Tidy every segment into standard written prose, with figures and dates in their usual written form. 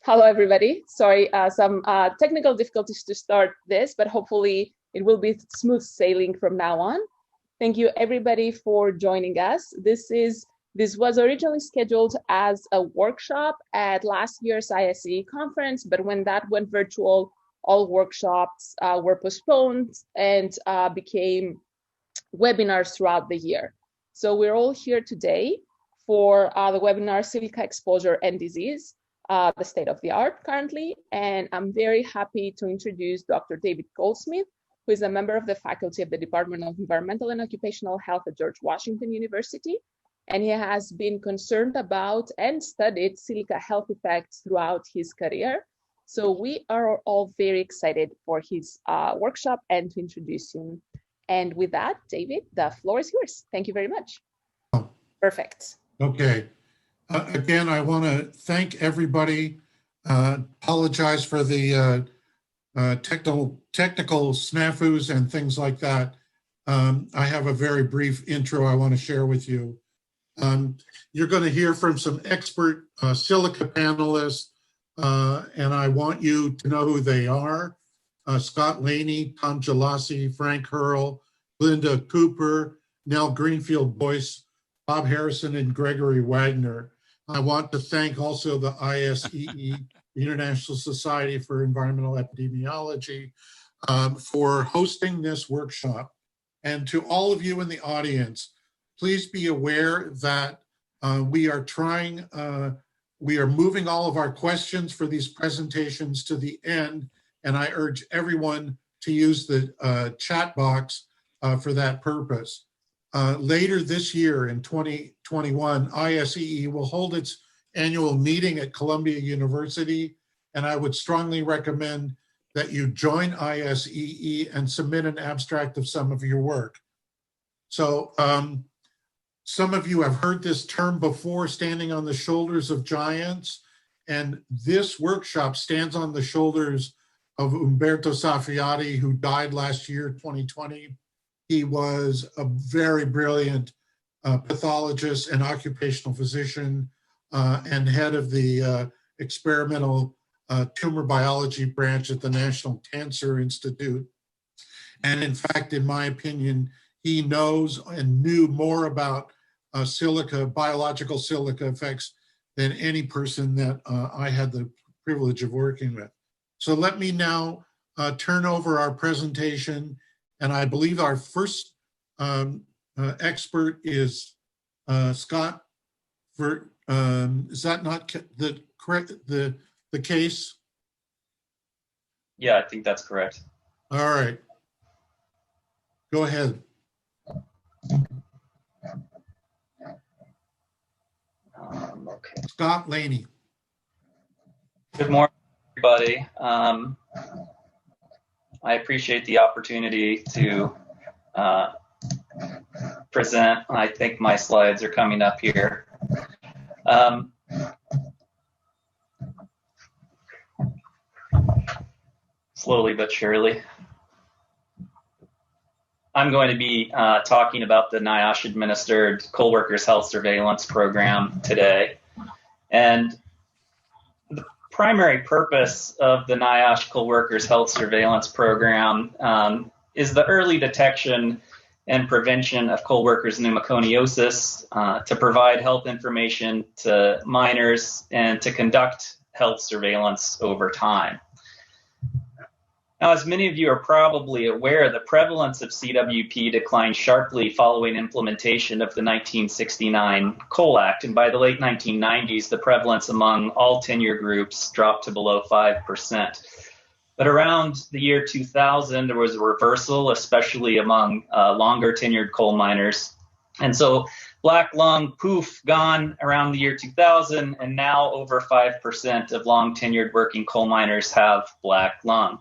Hello, everybody. Sorry, some technical difficulties to start this, but hopefully it will be smooth sailing from now on. Thank you, everybody, for joining us. This was originally scheduled as a workshop at last year's ISEE conference, but when that went virtual, all workshops were postponed and became webinars throughout the year. So we're all here today for the webinar Silica Exposure and Disease, the state of the art currently. And I'm very happy to introduce Dr. David Goldsmith, who is a member of the faculty of the Department of Environmental and Occupational Health at George Washington University. And he has been concerned about and studied silica health effects throughout his career. So we are all very excited for his workshop and to introduce him. And with that, David, the floor is yours. Thank you very much. Perfect. Okay. Again, I want to thank everybody. Apologize for the technical snafus and things like that. I have a very brief intro I want to share with you. You're going to hear from some expert silica panelists, and I want you to know who they are. Scott Laney, Tom Gelassi, Frank Hurl, Linda Cooper, Nell Greenfield-Boyce, Bob Harrison, and Gregory Wagner. I want to thank also the ISEE, the International Society for Environmental Epidemiology, for hosting this workshop. And to all of you in the audience, please be aware that we are moving all of our questions for these presentations to the end, and I urge everyone to use the chat box for that purpose. Later this year in 2021, ISEE will hold its annual meeting at Columbia University, and I would strongly recommend that you join ISEE and submit an abstract of some of your work. So some of you have heard this term before, standing on the shoulders of giants, and this workshop stands on the shoulders of Umberto Saffiati, who died last year, 2020. He was a very brilliant pathologist and occupational physician and head of the experimental tumor biology branch at the National Cancer Institute. And in fact, in my opinion, he knows and knew more about silica, biological silica effects than any person that I had the privilege of working with. So let me now turn over our presentation. And I believe our first expert is Scott. Is that not the case? Yeah, I think that's correct. All right. Go ahead. Okay. Scott Laney. Good morning, everybody. I appreciate the opportunity to present. I think my slides are coming up here. Slowly but surely. I'm going to be talking about the NIOSH-administered Coal Workers Health Surveillance Program today. And the primary purpose of the NIOSH Coal Workers Health Surveillance Program is the early detection and prevention of coal workers' pneumoconiosis, to provide health information to miners, and to conduct health surveillance over time. Now, as many of you are probably aware, the prevalence of CWP declined sharply following implementation of the 1969 Coal Act, and by the late 1990s, the prevalence among all tenure groups dropped to below 5%. But around the year 2000, there was a reversal, especially among longer tenured coal miners. And so black lung, poof, gone around the year 2000, and now over 5% of long tenured working coal miners have black lung.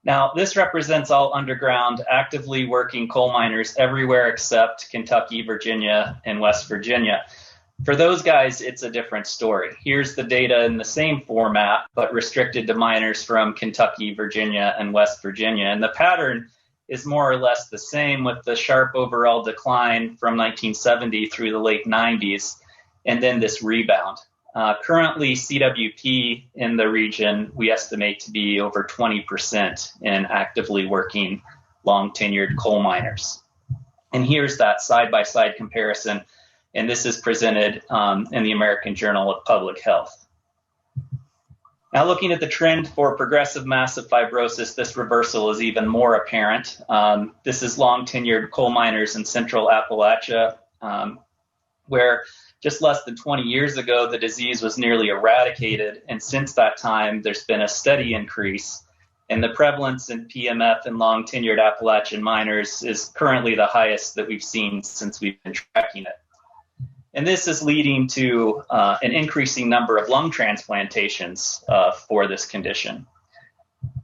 Now, this represents all underground, actively working coal miners everywhere except Kentucky, Virginia, and West Virginia. For those guys, it's a different story. Here's the data in the same format, but restricted to miners from Kentucky, Virginia, and West Virginia. And the pattern is more or less the same, with the sharp overall decline from 1970 through the late 90s, and then this rebound. Currently, CWP in the region, we estimate to be over 20% in actively working long-tenured coal miners. And here's that side-by-side comparison, and this is presented in the American Journal of Public Health. Now, looking at the trend for progressive massive fibrosis, this reversal is even more apparent. This is long-tenured coal miners in central Appalachia, where just less than 20 years ago, the disease was nearly eradicated. And since that time, there's been a steady increase. And the prevalence in PMF in long-tenured Appalachian miners is currently the highest that we've seen since we've been tracking it. And this is leading to an increasing number of lung transplantations for this condition.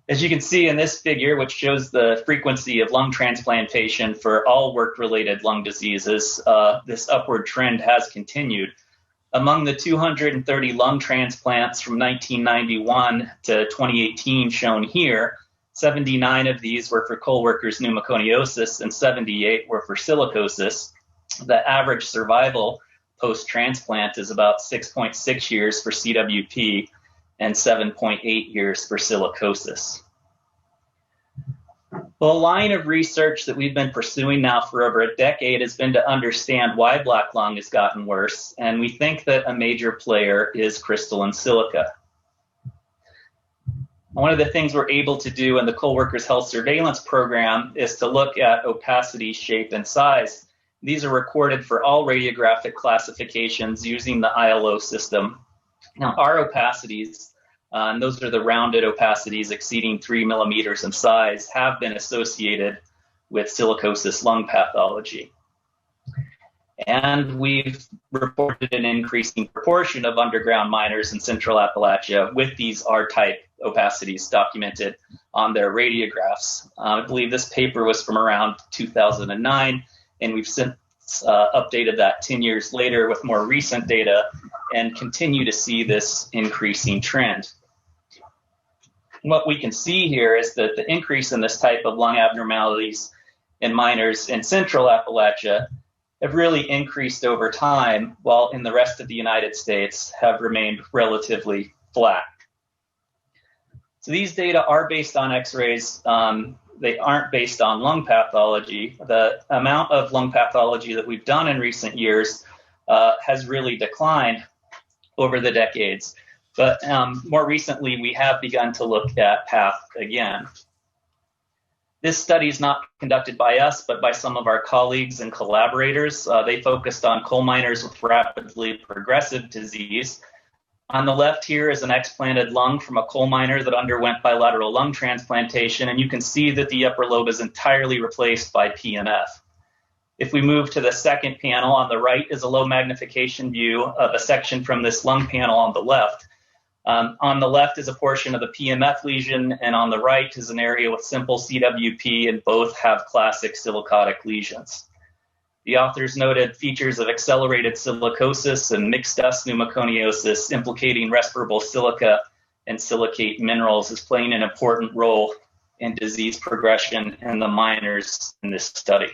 As you can see in this figure, which shows the frequency of lung transplantation for all work-related lung diseases, this upward trend has continued. Among the 230 lung transplants from 1991 to 2018 shown here, 79 of these were for coal workers' pneumoconiosis and 78 were for silicosis. The average survival post-transplant is about 6.6 years for CWP and 7.8 years for silicosis. Well, a line of research that we've been pursuing now for over a decade has been to understand why black lung has gotten worse, and we think that a major player is crystalline silica. One of the things we're able to do in the Coal Workers Health Surveillance Program is to look at opacity, shape, and size. These are recorded for all radiographic classifications using the ILO system. Now, our opacities, and those are the rounded opacities exceeding 3 millimeters in size, have been associated with silicosis lung pathology. And we've reported an increasing proportion of underground miners in central Appalachia with these R-type opacities documented on their radiographs. I believe this paper was from around 2009. And we've since updated that 10 years later with more recent data and continue to see this increasing trend. What we can see here is that the increase in this type of lung abnormalities in miners in central Appalachia have really increased over time, while in the rest of the United States have remained relatively flat. So these data are based on X-rays. They aren't based on lung pathology. The amount of lung pathology that we've done in recent years has really declined over the decades. But more recently, we have begun to look at path again. This study is not conducted by us, but by some of our colleagues and collaborators. They focused on coal miners with rapidly progressive disease. On the left here is an explanted lung from a coal miner that underwent bilateral lung transplantation, and you can see that the upper lobe is entirely replaced by PMF. If we move to the second panel, on the right is a low magnification view of a section from this lung panel on the left. On the left is a portion of the PMF lesion, and on the right is an area with simple CWP, and both have classic silicotic lesions. The authors noted features of accelerated silicosis and mixed dust pneumoconiosis implicating respirable silica and silicate minerals as playing an important role in disease progression in the miners in this study.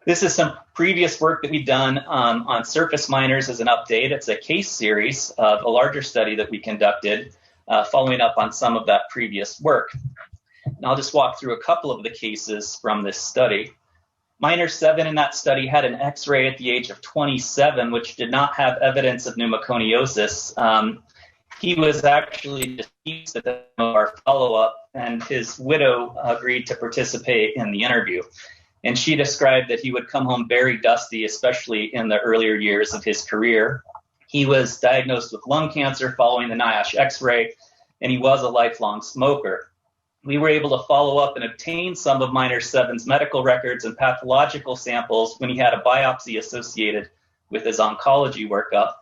This is some previous work that we've done on surface miners as an update. It's a case series of a larger study that we conducted following up on some of that previous work. And I'll just walk through a couple of the cases from this study. Miner 7 in that study had an X-ray at the age of 27, which did not have evidence of pneumoconiosis. He was actually deceased at the time of our follow-up, and his widow agreed to participate in the interview. And she described that he would come home very dusty, especially in the earlier years of his career. He was diagnosed with lung cancer following the NIOSH X-ray, and he was a lifelong smoker. We were able to follow up and obtain some of Miner 7's medical records and pathological samples when he had a biopsy associated with his oncology workup.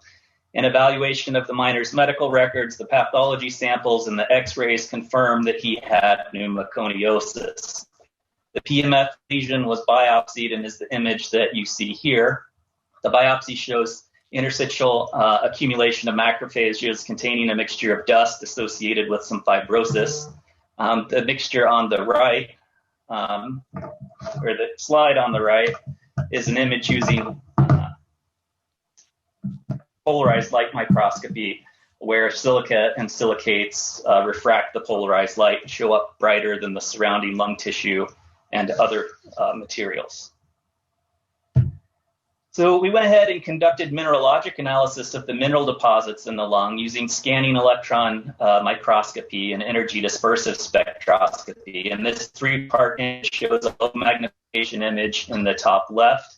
An evaluation of the miner's medical records, the pathology samples, and the X-rays confirmed that he had pneumoconiosis. The PMF lesion was biopsied and is the image that you see here. The biopsy shows interstitial accumulation of macrophages containing a mixture of dust associated with some fibrosis. The mixture on the right, or the slide on the right, is an image using polarized light microscopy, where silica and silicates refract the polarized light and show up brighter than the surrounding lung tissue and other materials. So we went ahead and conducted mineralogic analysis of the mineral deposits in the lung using scanning electron microscopy and energy dispersive spectroscopy. And this three-part image shows a low magnification image in the top left,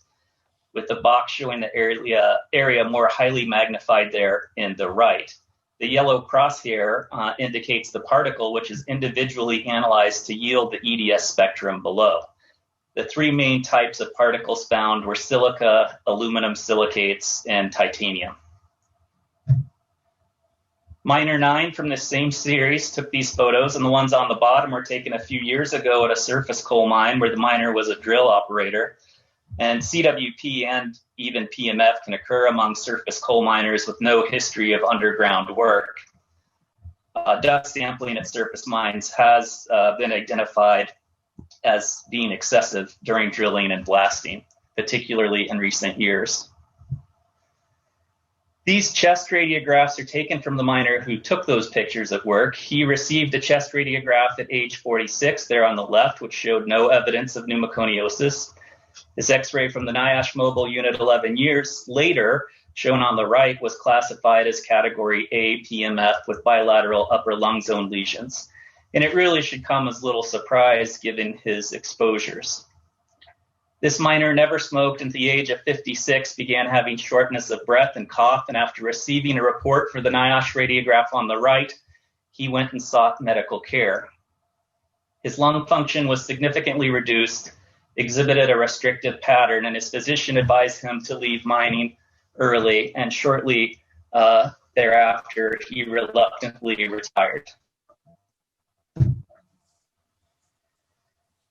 with the box showing the area more highly magnified there in the right. The yellow crosshair indicates the particle, which is individually analyzed to yield the EDS spectrum below. The three main types of particles found were silica, aluminum silicates, and titanium. Miner 9 from this same series took these photos, and the ones on the bottom were taken a few years ago at a surface coal mine where the miner was a drill operator. And CWP and even PMF can occur among surface coal miners with no history of underground work. Dust sampling at surface mines has been identified as being excessive during drilling and blasting, particularly in recent years. These chest radiographs are taken from the miner who took those pictures at work. He received a chest radiograph at age 46 there on the left, which showed no evidence of pneumoconiosis. His X-ray from the NIOSH mobile unit 11 years later, shown on the right, was classified as category A PMF with bilateral upper lung zone lesions. And it really should come as little surprise given his exposures. This miner never smoked, and at the age of 56 began having shortness of breath and cough, and after receiving a report for the NIOSH radiograph on the right, he went and sought medical care. His lung function was significantly reduced, exhibited a restrictive pattern, and his physician advised him to leave mining early, and shortly thereafter, he reluctantly retired.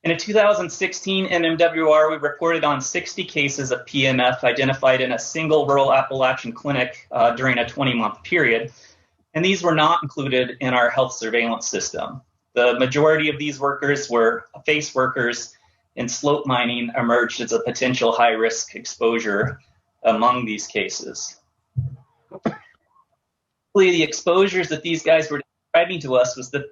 In a 2016 MMWR, we reported on 60 cases of PMF identified in a single rural Appalachian clinic during a 20-month period, and these were not included in our health surveillance system. The majority of these workers were face workers, and slope mining emerged as a potential high-risk exposure among these cases. The exposures that these guys were describing to us was that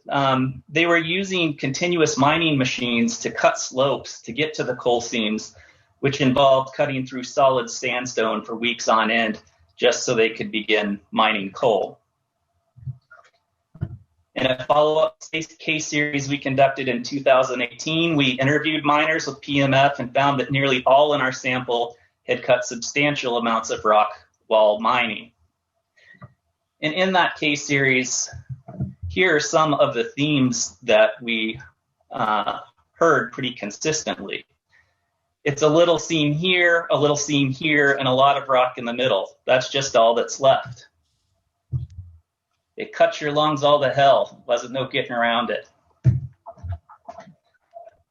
they were using continuous mining machines to cut slopes to get to the coal seams, which involved cutting through solid sandstone for weeks on end just so they could begin mining coal. In a follow-up case series we conducted in 2018, we interviewed miners with PMF and found that nearly all in our sample had cut substantial amounts of rock while mining. And in that case series, here are some of the themes that we heard pretty consistently. It's a little seam here, a little seam here, and a lot of rock in the middle. That's just all that's left. It cuts your lungs all to hell. Wasn't no getting around it.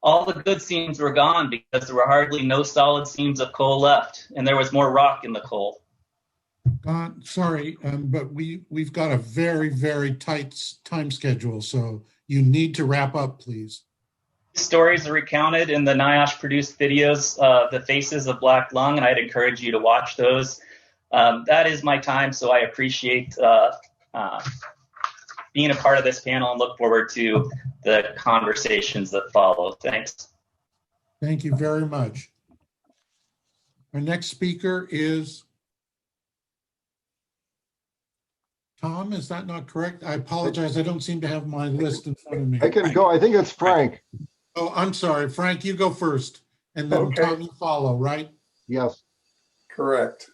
All the good seams were gone because there were hardly no solid seams of coal left, and there was more rock in the coal. Sorry, but we've got a very, very tight time schedule, so you need to wrap up, please. Stories are recounted in the NIOSH produced videos, The Faces of Black Lung, and I'd encourage you to watch those. That is my time, so I appreciate being a part of this panel and look forward to the conversations that follow. Thanks. Thank you very much. Our next speaker is Tom, is that not correct? I apologize. I don't seem to have my list in front of me. I can go. I think it's Frank. Oh, I'm sorry. Frank, you go first. And then Okay. Tom, you follow, right? Yes. Correct.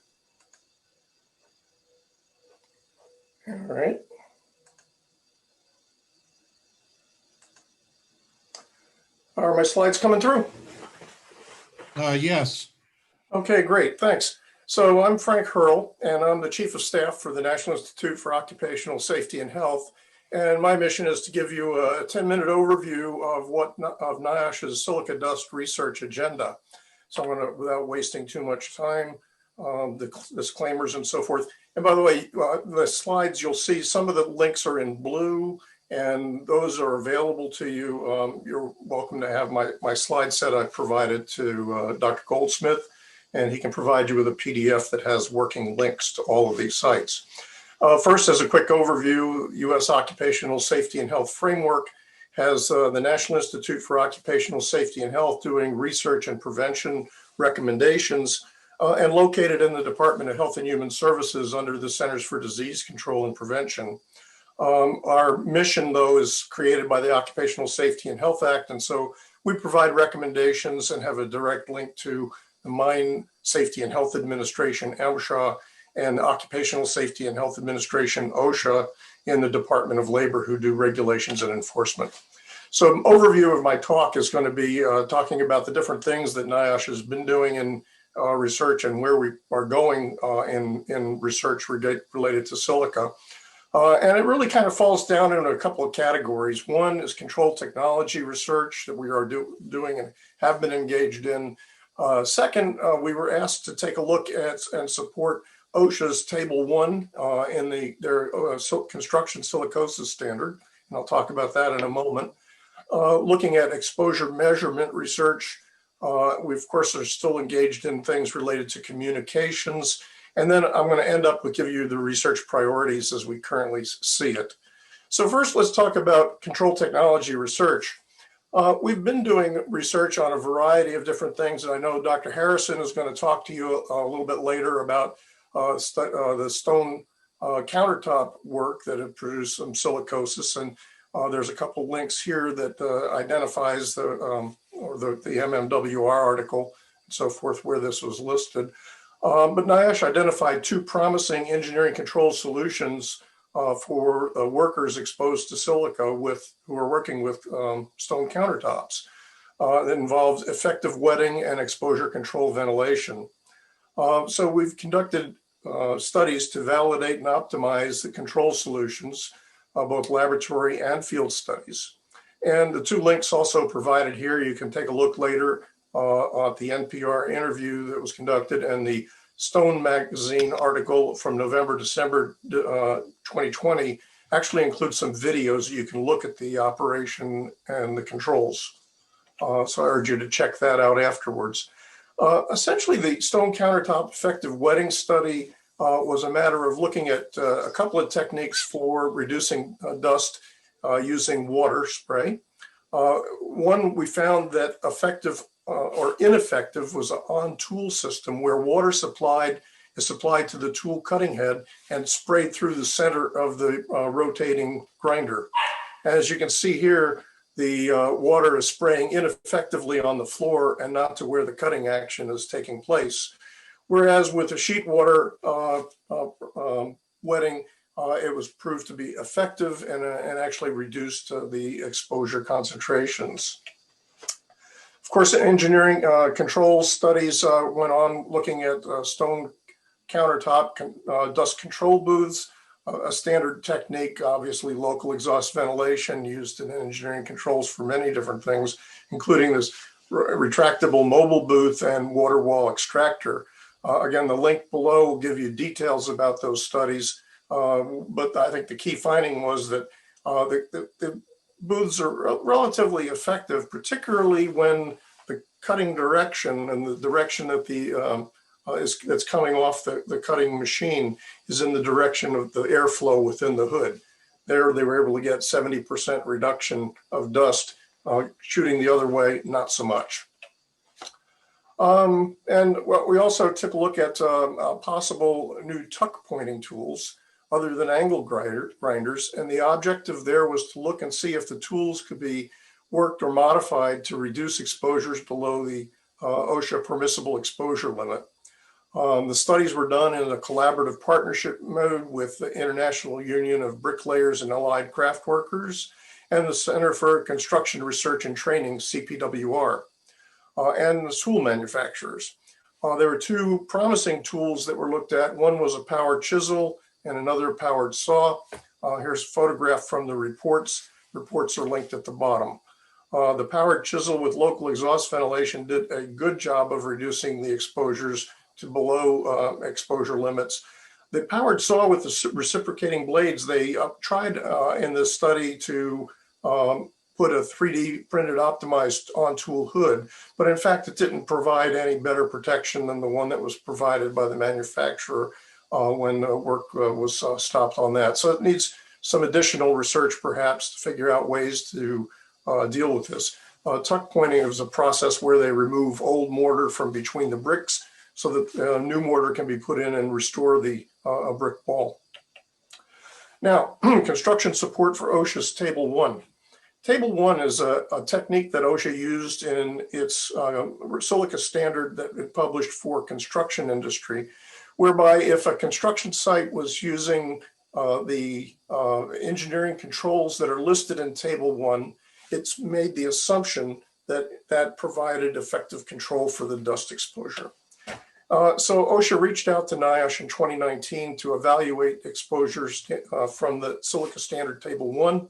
All right. Are my slides coming through? Yes. Okay, great, thanks. So I'm Frank Hurl, and I'm the Chief of Staff for the National Institute for Occupational Safety and Health. And my mission is to give you a 10-minute overview of NIOSH's Silica Dust research agenda. So I'm going to, without wasting too much time, the disclaimers and so forth. And by the way, the slides you'll see, some of the links are in blue, and those are available to you. You're welcome to have my slide set I provided to Dr. Goldsmith. and he can provide you with a PDF that has working links to all of these sites. First, as a quick overview, U.S. Occupational Safety and Health Framework has the National Institute for Occupational Safety and Health doing research and prevention recommendations and located in the Department of Health and Human Services under the Centers for Disease Control and Prevention. Our mission, though, is created by the Occupational Safety and Health Act, and so we provide recommendations and have a direct link to the Mine Safety and Health Administration, MSHA, and Occupational Safety and Health Administration, OSHA, in the Department of Labor, who do regulations and enforcement. So an overview of my talk is going to be talking about the different things that NIOSH has been doing in research and where we are going in research related to silica. And it really kind of falls down into a couple of categories. One is control technology research that we are doing and have been engaged in. Second, we were asked to take a look at and support OSHA's Table 1 in their construction silicosis standard, and I'll talk about that in a moment. Looking at exposure measurement research, we of course are still engaged in things related to communications, and then I'm going to end up with giving you the research priorities as we currently see it. So first, let's talk about control technology research. We've been doing research on a variety of different things, and I know Dr. Harrison is going to talk to you a little bit later about the stone countertop work that have produced some silicosis, and there's a couple links here that identifies the MMWR article and so forth where this was listed. But NIOSH identified two promising engineering control solutions for workers exposed to silica who are working with stone countertops that involves effective wetting and exposure control ventilation. So we've conducted studies to validate and optimize the control solutions, both laboratory and field studies. And the two links also provided here, you can take a look later at the NPR interview that was conducted and the Stone magazine article from December 2020 actually includes some videos. You can look at the operation and the controls. So I urge you to check that out afterwards. Essentially, the stone countertop effective wetting study was a matter of looking at a couple of techniques for reducing dust using water spray. One, we found that effective or ineffective was an on-tool system where water is supplied to the tool cutting head and sprayed through the center of the rotating grinder. As you can see here, the water is spraying ineffectively on the floor and not to where the cutting action is taking place. Whereas with the sheet water wetting, it was proved to be effective and actually reduced the exposure concentrations. Of course, engineering control studies went on looking at stone countertop dust control booths, a standard technique, obviously local exhaust ventilation used in engineering controls for many different things, including this retractable mobile booth and water wall extractor. Again, the link below will give you details about those studies, but I think the key finding was that the booths are relatively effective, particularly when the cutting direction and the direction that that's coming off the cutting machine is in the direction of the airflow within the hood. There, they were able to get 70% reduction of dust. Shooting the other way, not so much. And we also took a look at possible new tuck pointing tools other than angle grinders. And the objective there was to look and see if the tools could be worked or modified to reduce exposures below the OSHA permissible exposure limit. The studies were done in a collaborative partnership mode with the International Union of Bricklayers and Allied Craft Workers and the Center for Construction Research and Training, CPWR, and the tool manufacturers. There were two promising tools that were looked at. One was a powered chisel and another powered saw. Here's a photograph from the reports. Reports are linked at the bottom. The powered chisel with local exhaust ventilation did a good job of reducing the exposures to below exposure limits. The powered saw with the reciprocating blades, they tried in this study to put a 3D printed optimized on-tool hood, but in fact, it didn't provide any better protection than the one that was provided by the manufacturer when work was stopped on that. So it needs some additional research perhaps to figure out ways to deal with this. Tuckpointing is a process where they remove old mortar from between the bricks so that new mortar can be put in and restore the a brick wall. Now, construction support for OSHA's Table 1. Table 1 is a technique that OSHA used in its silica standard that it published for construction industry, whereby if a construction site was using the engineering controls that are listed in Table 1, it's made the assumption that that provided effective control for the dust exposure. So OSHA reached out to NIOSH in 2019 to evaluate exposures from the Silica Standard Table 1.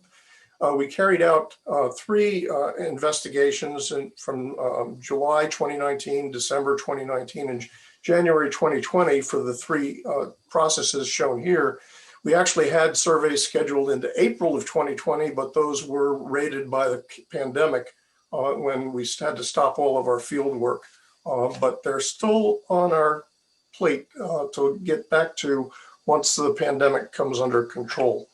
We carried out 3 investigations from July 2019, December 2019, and January 2020 for the 3 processes shown here. We actually had surveys scheduled into April of 2020, but those were rated by the pandemic when we had to stop all of our field work. But they're still on our plate to get back to once the pandemic comes under control.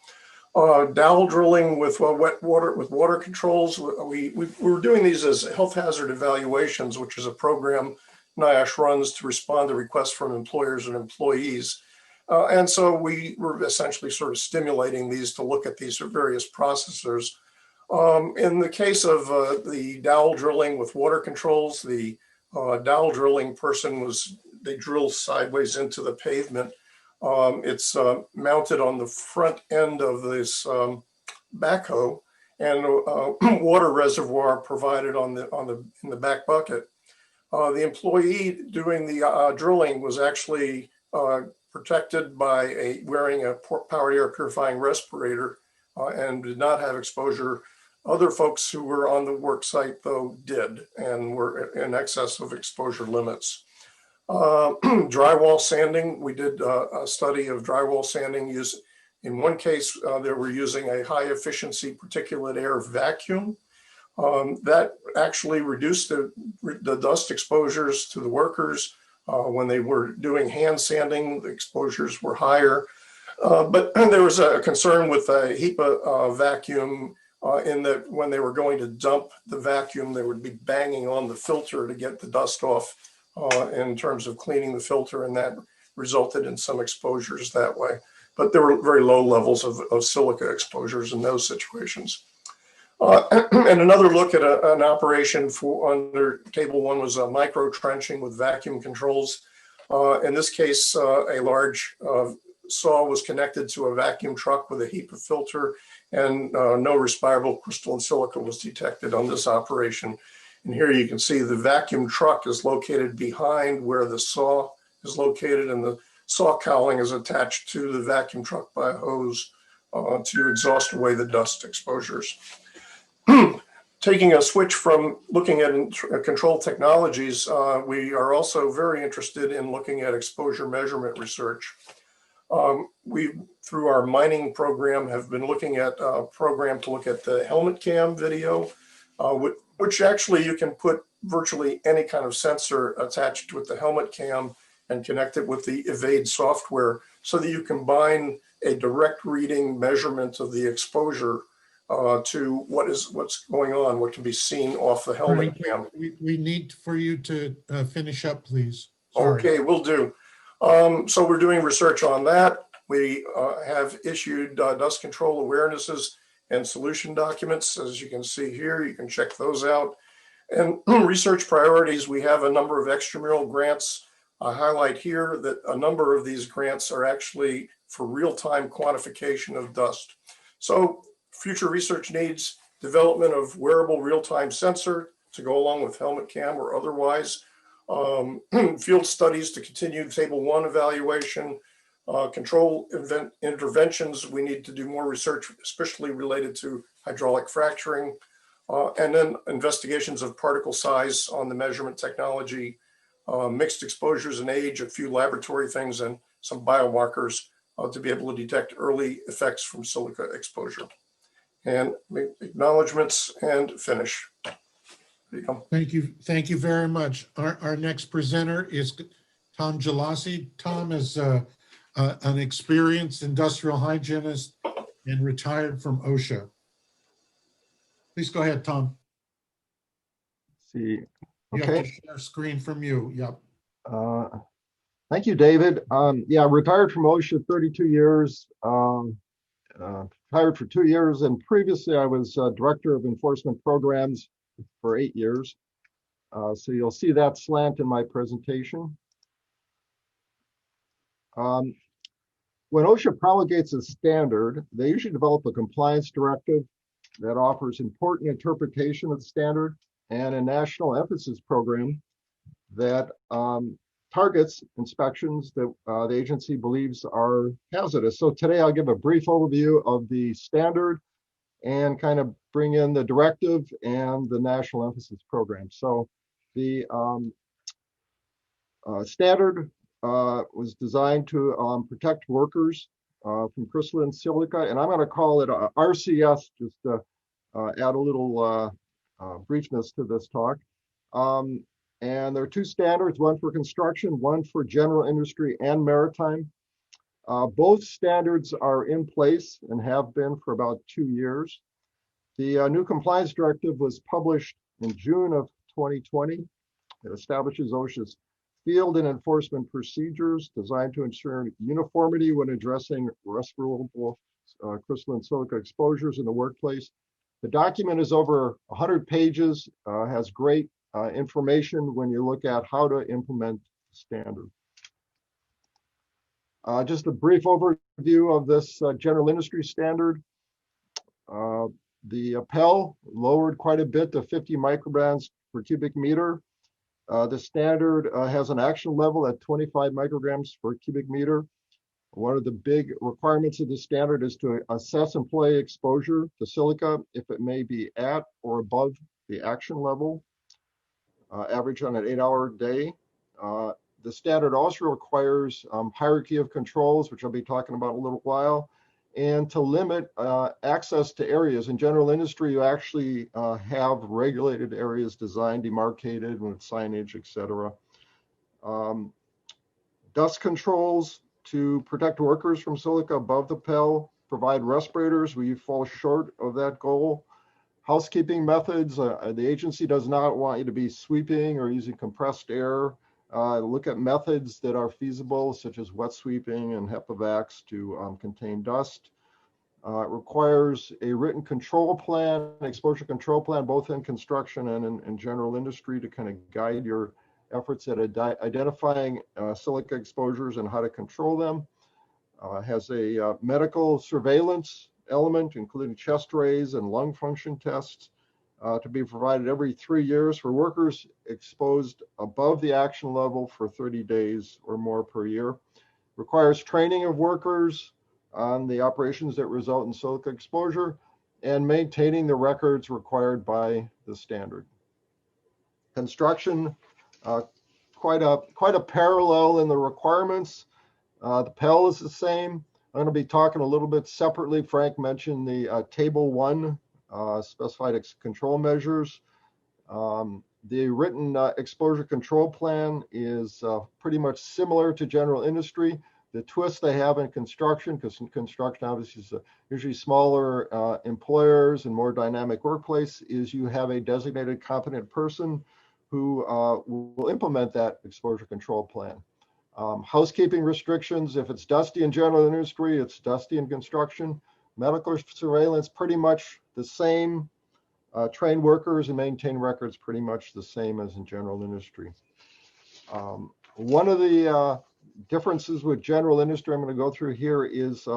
Dowell drilling with wet water, with water controls. We were doing these as health hazard evaluations, which is a program NIOSH runs to respond to requests from employers and employees. And so we were essentially sort of stimulating these to look at these various processors. In the case of the Dowell drilling with water controls, the Dowell drilling person they drill sideways into the pavement. It's mounted on the front end of this backhoe, and water reservoir provided in the back bucket. The employee doing the drilling was actually protected by wearing a powered air purifying respirator and did not have exposure. Other folks who were on the work site, though, did and were in excess of exposure limits. Drywall sanding, we did a study of drywall sanding. In one case, they were using a high efficiency particulate air vacuum. That actually reduced the dust exposures to the workers. When they were doing hand sanding, the exposures were higher. But there was a concern with a HEPA vacuum in that when they were going to dump the vacuum, they would be banging on the filter to get the dust off in terms of cleaning the filter, and that resulted in some exposures that way. But there were very low levels of silica exposures in those situations. And another look at an operation under Table 1 was a micro trenching with vacuum controls. In this case, a large saw was connected to a vacuum truck with a HEPA filter, and no respirable crystalline silica was detected on this operation. And here you can see the vacuum truck is located behind where the saw is located, and the saw cowling is attached to the vacuum truck by a hose to exhaust away the dust exposures. Taking a switch from looking at control technologies, we are also very interested in looking at exposure measurement research. We, through our mining program, have been looking at a program to look at the helmet cam video, which actually you can put virtually any kind of sensor attached with the helmet cam and connect it with the Evade software so that you combine a direct reading measurement of the exposure to what's going on, what can be seen off the helmet cam. We need for you to finish up, please. Sorry. Okay, will do. So we're doing research on that. We have issued dust control awarenesses and solution documents. As you can see here, you can check those out. And research priorities, we have a number of extramural grants. I highlight here that a number of these grants are actually for real-time quantification of dust. So future research needs development of wearable real-time sensor to go along with helmet cam or otherwise. Field studies to continue Table 1 evaluation, control interventions. We need to do more research, especially related to hydraulic fracturing, and then investigations of particle size on the measurement technology, mixed exposures and age, a few laboratory things, and some biomarkers to be able to detect early effects from silica exposure. And acknowledgements and finish. There you go. Thank you very much. Our next presenter is Tom Gelasi. Tom is an experienced industrial hygienist and retired from OSHA. Please go ahead, Tom. See, You okay. have to share screen from you. Yep. Thank you, David. Yeah, retired from OSHA 32 years. Retired for 2 years, and previously I was director of enforcement programs for 8 years. So you'll see that slant in my presentation. When OSHA promulgates a standard, they usually develop a compliance directive that offers important interpretation of the standard and a national emphasis program that targets inspections that the agency believes are hazardous. So today I'll give a brief overview of the standard and kind of bring in the directive and the national emphasis program. So the standard was designed to protect workers from crystalline silica, and I'm going to call it a RCS just to add a little briefness to this talk. And there are two standards, one for construction, one for general industry and maritime. Both standards are in place and have been for about 2 years. The new compliance directive was published in June of 2020. It establishes OSHA's field and enforcement procedures designed to ensure uniformity when addressing respirable crystalline silica exposures in the workplace. The document is over 100 pages, has great information when you look at how to implement the standard. Just a brief overview of this general industry standard. The Pell lowered quite a bit to 50 micrograms per cubic meter. The standard has an action level at 25 micrograms per cubic meter. One of the big requirements of the standard is to assess employee exposure to silica if it may be at or above the action level, average on an 8-hour day. The standard also requires hierarchy of controls, which I'll be talking about in a little while, and to limit access to areas. In general industry, you actually have regulated areas designed, demarcated with signage, etc. Dust controls to protect workers from silica above the Pell, provide respirators where you fall short of that goal. Housekeeping methods, the agency does not want you to be sweeping or using compressed air. Look at methods that are feasible, such as wet sweeping and HEPA-vacs to contain dust. It requires a written control plan, exposure control plan, both in construction and in general industry to kind of guide your efforts at identifying silica exposures and how to control them. Has a medical surveillance element, including chest rays and lung function tests, to be provided every 3 years for workers exposed above the action level for 30 days or more per year. Requires training of workers on the operations that result in silica exposure and maintaining the records required by the standard. Construction, quite a parallel in the requirements. The Pell is the same. I'm going to be talking a little bit separately. Frank mentioned the Table 1 specified control measures. The written exposure control plan is pretty much similar to general industry. The twist they have in construction, because in construction obviously is usually smaller employers and more dynamic workplace, is you have a designated competent person who will implement that exposure control plan. Housekeeping restrictions, if it's dusty in general industry, it's dusty in construction. Medical surveillance, pretty much the same. Train workers and maintain records, pretty much the same as in general industry. One of the differences with general industry I'm going to go through here is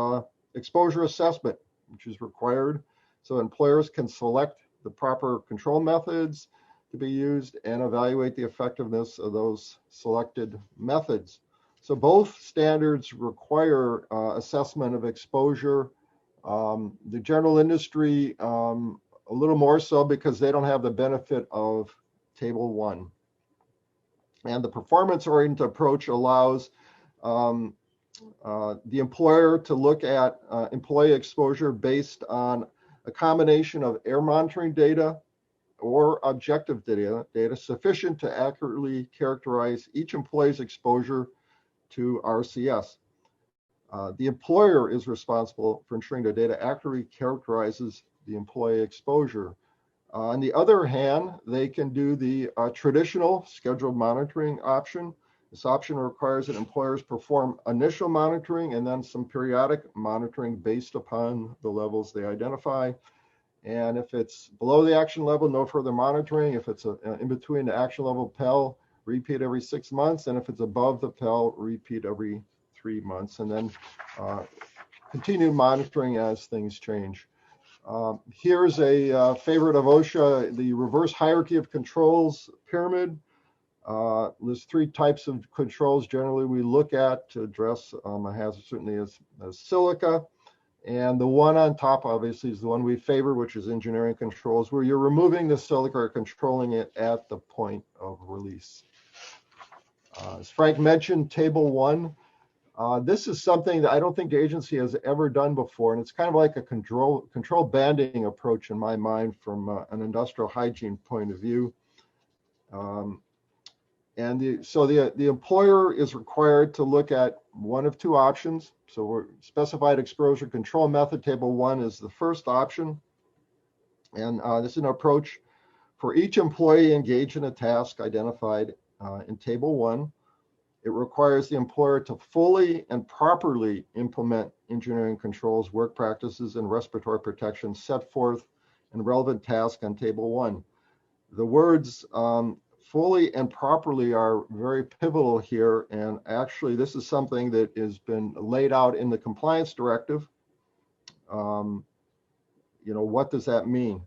exposure assessment, which is required. So employers can select the proper control methods to be used and evaluate the effectiveness of those selected methods. So both standards require assessment of exposure. The general industry, a little more so because they don't have the benefit of Table 1. And the performance-oriented approach allows the employer to look at employee exposure based on a combination of air monitoring data or objective data sufficient to accurately characterize each employee's exposure to RCS. The employer is responsible for ensuring the data accurately characterizes the employee exposure. On the other hand, they can do the traditional scheduled monitoring option. This option requires that employers perform initial monitoring and then some periodic monitoring based upon the levels they identify. And if it's below the action level, no further monitoring. If it's in between the action level PEL, repeat every 6 months. And if it's above the PEL, repeat every 3 months. And then continue monitoring as things change. Here's a favorite of OSHA, the reverse hierarchy of controls pyramid. There's 3 types of controls generally we look at to address a hazard, certainly as silica. And the one on top, obviously, is the one we favor, which is engineering controls, where you're removing the silica or controlling it at the point of release. As Frank mentioned, Table 1. This is something that I don't think the agency has ever done before, and it's kind of like a control banding approach in my mind from an industrial hygiene point of view. So the employer is required to look at one of 2 options. So we're specified exposure control method. Table 1 is the first option. And this is an approach for each employee engaged in a task identified in Table 1. It requires the employer to fully and properly implement engineering controls, work practices, and respiratory protection set forth in relevant task on Table 1. The words fully and properly are very pivotal here, and actually this is something that has been laid out in the compliance directive. What does that mean?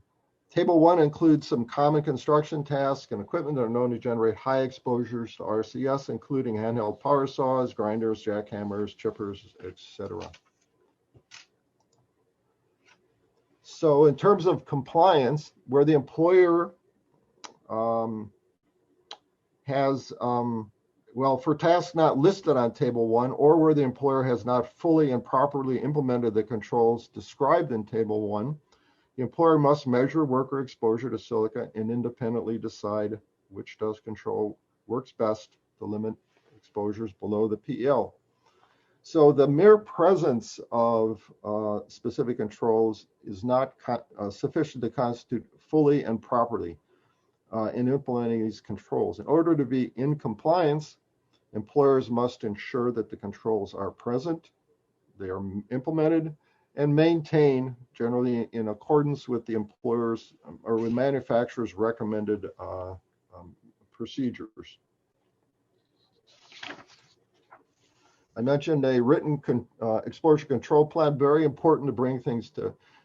Table 1 includes some common construction tasks and equipment that are known to generate high exposures to RCS, including handheld power saws, grinders, jackhammers, chippers, etc. So in terms of compliance, where the employer has, for tasks not listed on Table 1, or where the employer has not fully and properly implemented the controls described in Table 1, the employer must measure worker exposure to silica and independently decide which dust control works best to limit exposures below the PEL. So the mere presence of specific controls is not sufficient to constitute fully and properly in implementing these controls. In order to be in compliance, employers must ensure that the controls are present, they are implemented, and maintained generally in accordance with the employer's or with manufacturer's recommended procedures. I mentioned a written exposure control plan, very important to bring things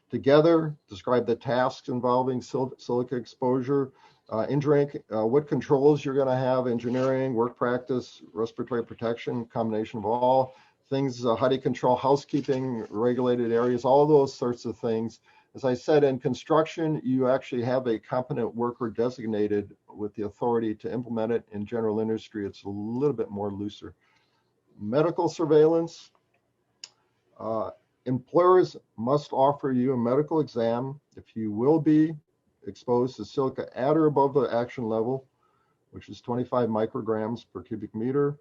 together, describe the tasks involving silica exposure, what controls you're going to have, engineering, work practice, respiratory protection, combination of all things, how do you control housekeeping, regulated areas, all those sorts of things. As I said, in construction, you actually have a competent worker designated with the authority to implement it. In general industry, it's a little bit more looser. Medical surveillance. Employers must offer you a medical exam if you will be exposed to silica at or above the action level, which is 25 micrograms per cubic meter,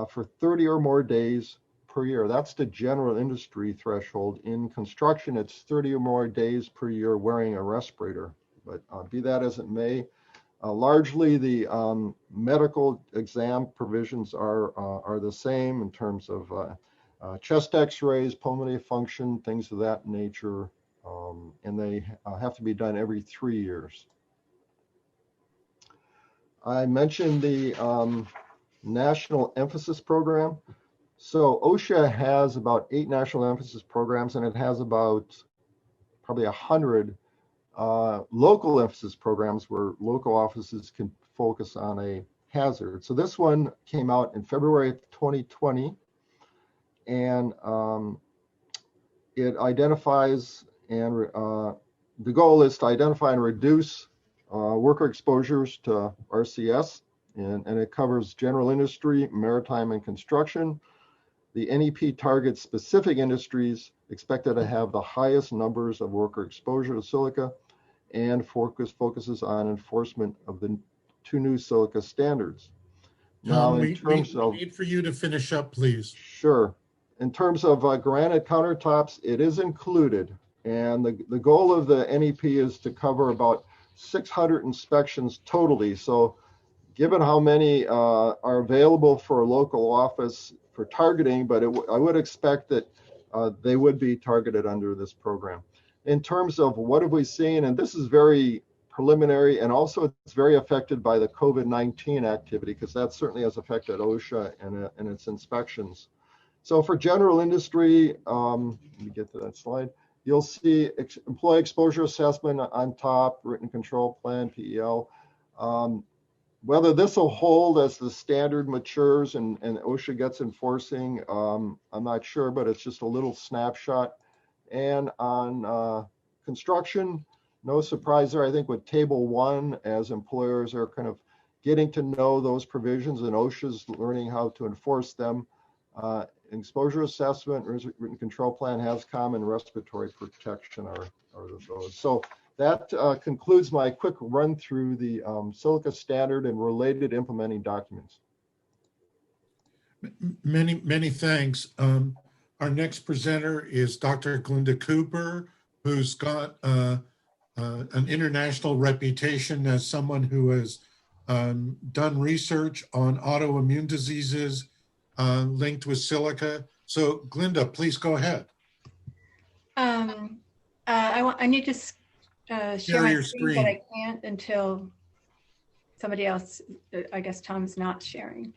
for 30 or more days per year. That's the general industry threshold. In construction, it's 30 or more days per year wearing a respirator. But be that as it may, largely the medical exam provisions are the same in terms of chest x-rays, pulmonary function, things of that nature, and they have to be done every 3 years. I mentioned the National Emphasis Program. So OSHA has about 8 national emphasis programs, and it has about probably 100 local emphasis programs where local offices can focus on a hazard. So this one came out in February of 2020, and it identifies and the goal is to identify and reduce worker exposures to RCS, and it covers general industry, maritime, and construction. The NEP targets specific industries expected to have the highest numbers of worker exposure to silica, and focuses on enforcement of the 2 new silica standards. Now, Tom, in terms of, we need for you to finish up, please. sure. In terms of granite countertops, it is included. And the goal of the NEP is to cover about 600 inspections totally. So given how many are available for a local office for targeting, but I would expect that they would be targeted under this program. In terms of what have we seen, and this is very preliminary, and also it's very affected by the COVID-19 activity, because that certainly has affected OSHA and its inspections. So for general industry, let me get to that slide. You'll see employee exposure assessment on top, written control plan, PEL. Whether this will hold as the standard matures and OSHA gets enforcing, I'm not sure, but it's just a little snapshot. And on construction, no surprise there. I think with table 1, as employers are kind of getting to know those provisions and OSHA's learning how to enforce them, exposure assessment, written control plan, HAZCOM, and respiratory protection are those. So that concludes my quick run through the silica standard and related implementing documents. Many thanks. Our next presenter is Dr. Glenda Cooper, who's got an international reputation as someone who has done research on autoimmune diseases linked with silica. So Glenda, please go ahead. I need to share my your screen, but I can't until somebody else, I guess Tom's not sharing.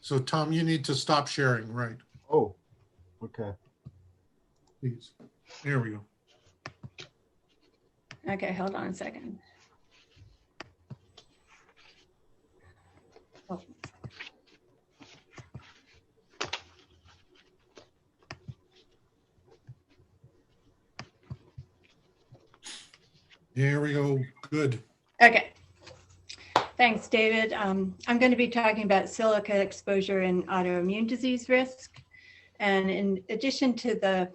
So Tom, you need to stop sharing, right? Oh, okay. Please. There we go. Okay, hold on a second. Oh. There we go. Good. Okay. Thanks, David. I'm going to be talking about silica exposure and autoimmune disease risk. And in addition to the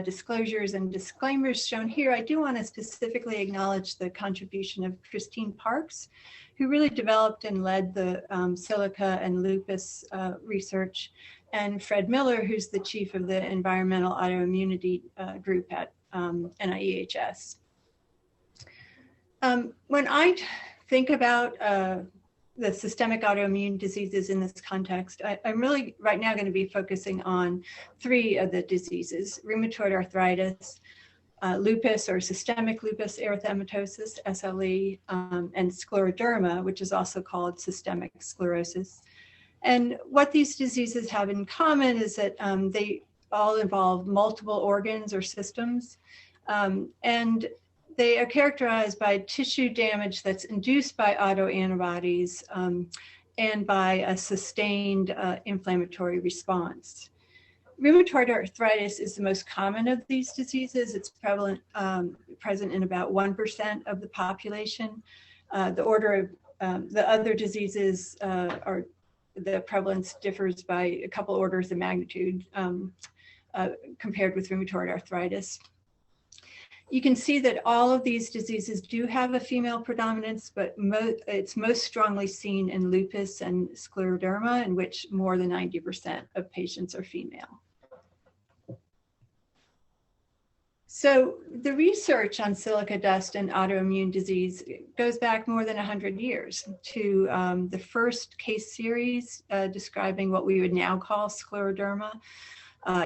disclosures and disclaimers shown here, I do want to specifically acknowledge the contribution of Christine Parks, who really developed and led the silica and lupus research, and Fred Miller, who's the chief of the environmental autoimmunity group at NIEHS. When I think about the systemic autoimmune diseases in this context, I'm really right now going to be focusing on 3 of the diseases: rheumatoid arthritis, lupus or systemic lupus erythematosus, SLE, and scleroderma, which is also called systemic sclerosis. And what these diseases have in common is that they all involve multiple organs or systems, and they are characterized by tissue damage that's induced by autoantibodies and by a sustained inflammatory response. Rheumatoid arthritis is the most common of these diseases. It's present in about 1% of the population. The other diseases the prevalence differs by a couple orders of magnitude compared with rheumatoid arthritis. You can see that all of these diseases do have a female predominance, but it's most strongly seen in lupus and scleroderma, in which more than 90% of patients are female. So the research on silica dust and autoimmune disease goes back more than 100 years to the first case series describing what we would now call scleroderma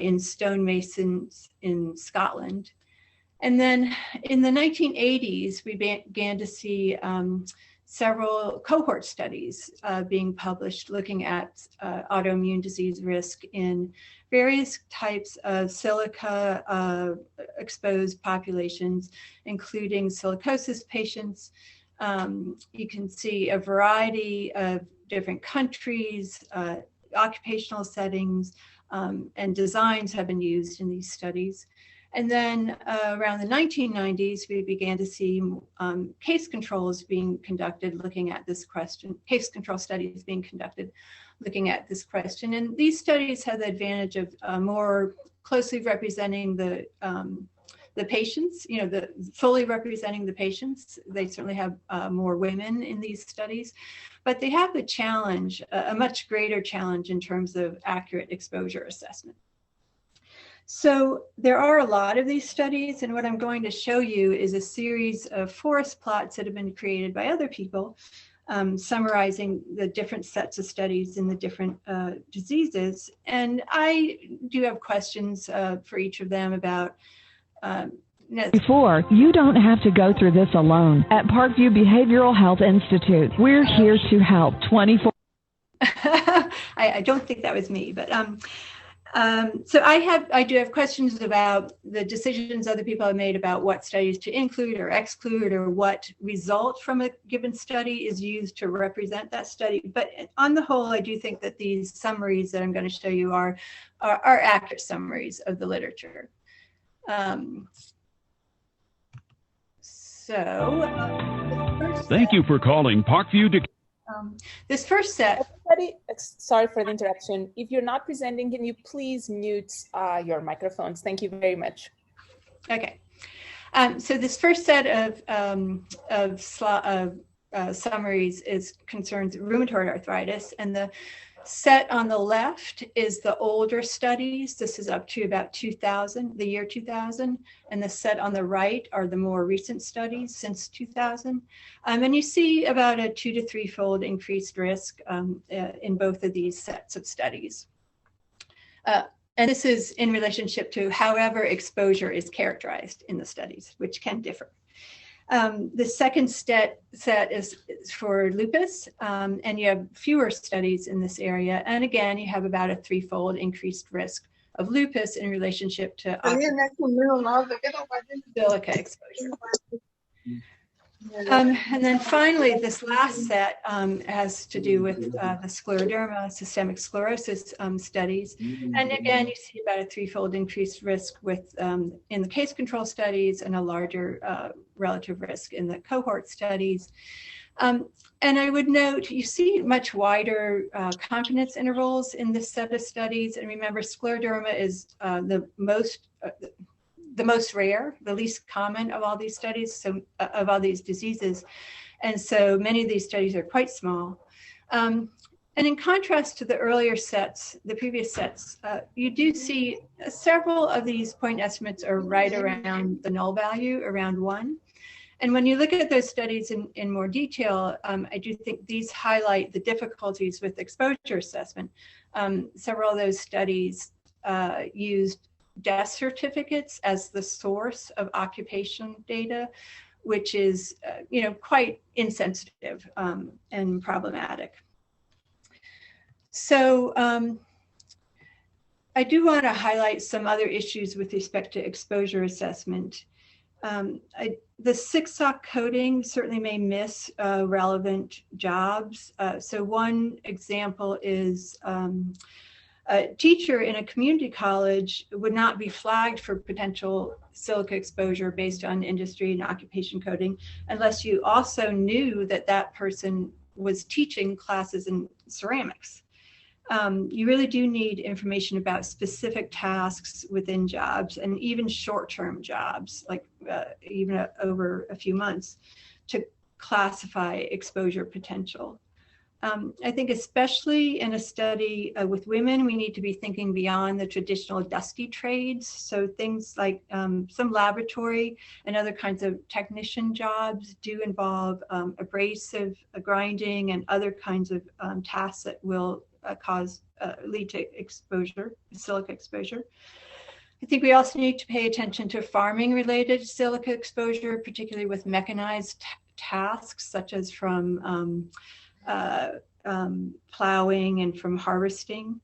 in stonemasons in Scotland. And then in the 1980s, we began to see several cohort studies being published looking at autoimmune disease risk in various types of silica exposed populations, including silicosis patients. You can see a variety of different countries, occupational settings, and designs have been used in these studies. And then around the 1990s, we began to see case controls being conducted looking at this question, case control studies being conducted looking at this question. And these studies have the advantage of more closely representing the patients, fully representing the patients. They certainly have more women in these studies, but they have the challenge, a much greater challenge in terms of accurate exposure assessment. So there are a lot of these studies, and what I'm going to show you is a series of forest plots that have been created by other people, summarizing the different sets of studies in the different diseases. And I do have questions for each of them about Before, you don't have to go through this alone. At Parkview Behavioral Health Institute, we're here to help 24. I don't think that was me, but so I do have questions about the decisions other people have made about what studies to include or exclude, or what result from a given study is used to represent that study. But on the whole, I do think that these summaries that I'm going to show you are accurate summaries of the literature. Thank you for calling Parkview. This first set. Everybody, sorry for the interruption. If you're not presenting, can you please mute your microphones? Thank you very much. Okay. So this first set of summaries concerns rheumatoid arthritis, and the set on the left is the older studies. This is up to about 2000, the year 2000, and the set on the right are the more recent studies since 2000. And you see about a 2 to 3-fold increased risk in both of these sets of studies. And this is in relationship to however exposure is characterized in the studies, which can differ. The second set is for lupus, and you have fewer studies in this area. And again, you have about a 3-fold increased risk of lupus in relationship to silica exposure. And then finally, this last set has to do with the scleroderma, systemic sclerosis studies. And again, you see about a 3-fold increased risk with in the case control studies, and a larger relative risk in the cohort studies. And I would note, you see much wider confidence intervals in this set of studies. And remember, scleroderma is the most rare, the least common of all these studies, so of all these diseases. And so many of these studies are quite small. And in contrast to the earlier sets, the previous sets, you do see several of these point estimates are right around the null value, around 1. And when you look at those studies in more detail, I do think these highlight the difficulties with exposure assessment. Several of those studies used death certificates as the source of occupation data, which is quite insensitive and problematic. So I do want to highlight some other issues with respect to exposure assessment. The 6-sock coding certainly may miss relevant jobs. So one example is a teacher in a community college would not be flagged for potential silica exposure based on industry and occupation coding unless you also knew that that person was teaching classes in ceramics. You really do need information about specific tasks within jobs, and even short-term jobs, like even over a few months, to classify exposure potential. I think especially in a study with women, we need to be thinking beyond the traditional dusty trades. So things like some laboratory and other kinds of technician jobs do involve abrasive grinding and other kinds of tasks that will lead to exposure, silica exposure. I think we also need to pay attention to farming related silica exposure, particularly with mechanized tasks such as from plowing and from harvesting.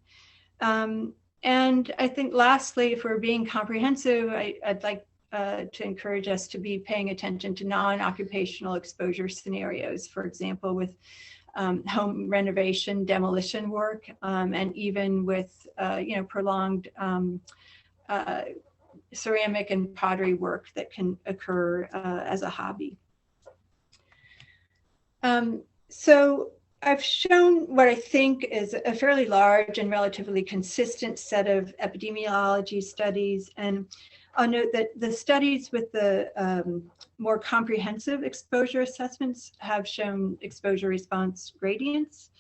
And I think lastly, if we're being comprehensive, I'd like to encourage us to be paying attention to non-occupational exposure scenarios, for example, with home renovation, demolition work, and even with prolonged ceramic and pottery work that can occur as a hobby. So I've shown what I think is a fairly large and relatively consistent set of epidemiology studies. And I'll note that the studies with the more comprehensive exposure assessments have shown exposure response gradients.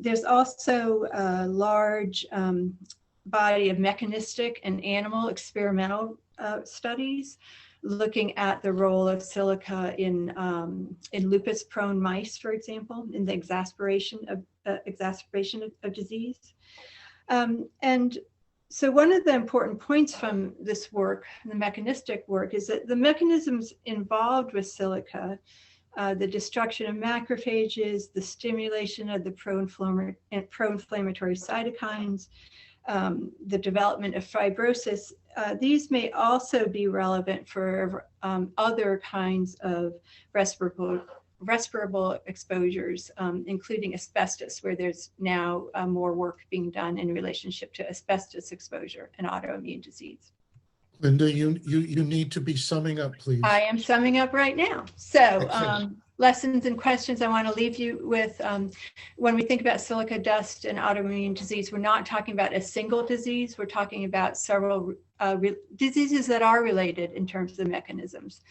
There's also a large body of mechanistic and animal experimental studies looking at the role of silica in lupus-prone mice, for example, in the exacerbation of disease. And so one of the important points from this work, the mechanistic work, is that the mechanisms involved with silica, the destruction of macrophages, the stimulation of the pro-inflammatory cytokines, the development of fibrosis, these may also be relevant for other kinds of respirable exposures, including asbestos, where there's now more work being done in relationship to asbestos exposure and autoimmune disease. Linda, you need to be summing up, please. I am summing up right now. So lessons and questions I want to leave you with. When we think about silica dust and autoimmune disease, we're not talking about a single disease. We're talking about several diseases that are related in terms of the mechanisms.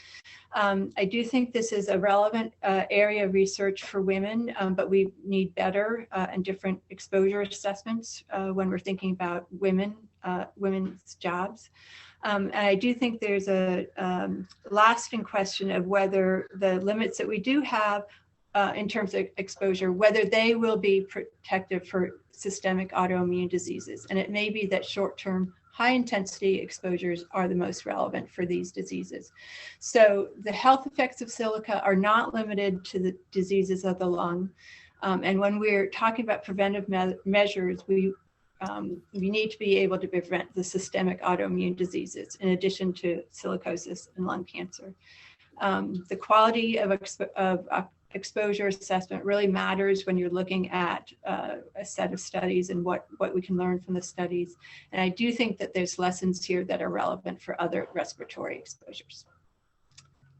I do think this is a relevant area of research for women, but we need better and different exposure assessments when we're thinking about women's jobs. And I do think there's a lasting question of whether the limits that we do have in terms of exposure, whether they will be protective for systemic autoimmune diseases. And it may be that short-term, high-intensity exposures are the most relevant for these diseases. So the health effects of silica are not limited to the diseases of the lung. And when we're talking about preventive measures, we need to be able to prevent the systemic autoimmune diseases in addition to silicosis and lung cancer. The quality of exposure assessment really matters when you're looking at a set of studies and what we can learn from the studies. And I do think that there's lessons here that are relevant for other respiratory exposures.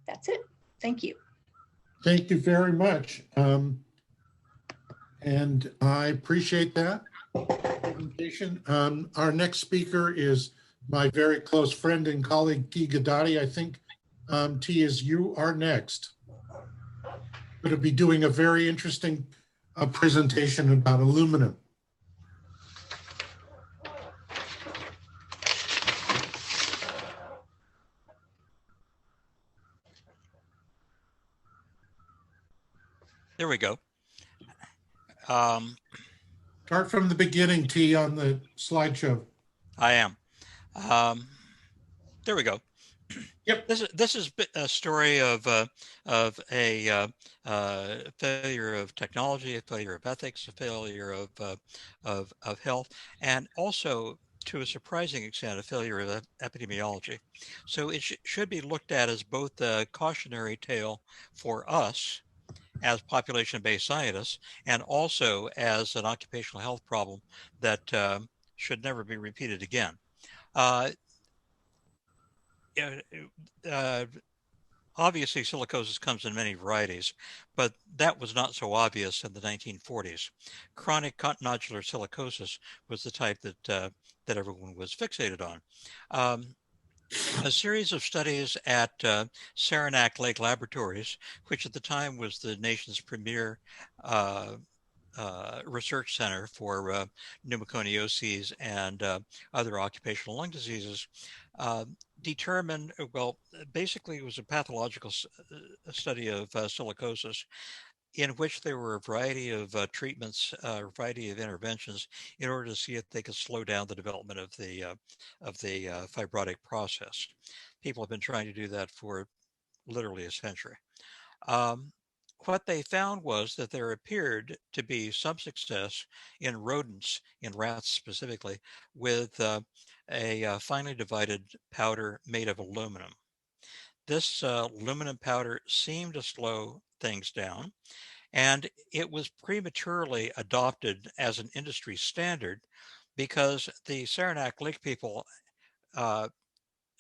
That's it. Thank you. Thank you very much. And I appreciate that presentation. Our next speaker is my very close friend and colleague, T. Gadati. I think, T, you are next. Going to be doing a very interesting presentation about aluminum. There we go. Start from the beginning, T, on the slideshow. I am. There we go. Yep. This is a story of a failure of technology, a failure of ethics, a failure of health, and also, to a surprising extent, a failure of epidemiology. So it should be looked at as both a cautionary tale for us as population-based scientists, and also as an occupational health problem that should never be repeated again. Obviously, silicosis comes in many varieties, but that was not so obvious in the 1940s. Chronic nodular silicosis was the type that everyone was fixated on. A series of studies at Saranac Lake Laboratories, which at the time was the nation's premier research center for pneumoconioses and other occupational lung diseases, determined, well, basically it was a pathological study of silicosis, in which there were a variety of treatments, a variety of interventions in order to see if they could slow down the development of the fibrotic process. People have been trying to do that for literally a century. What they found was that there appeared to be some success in rodents, in rats specifically, with a finely divided powder made of aluminum. This aluminum powder seemed to slow things down, and it was prematurely adopted as an industry standard because the Saranac Lake people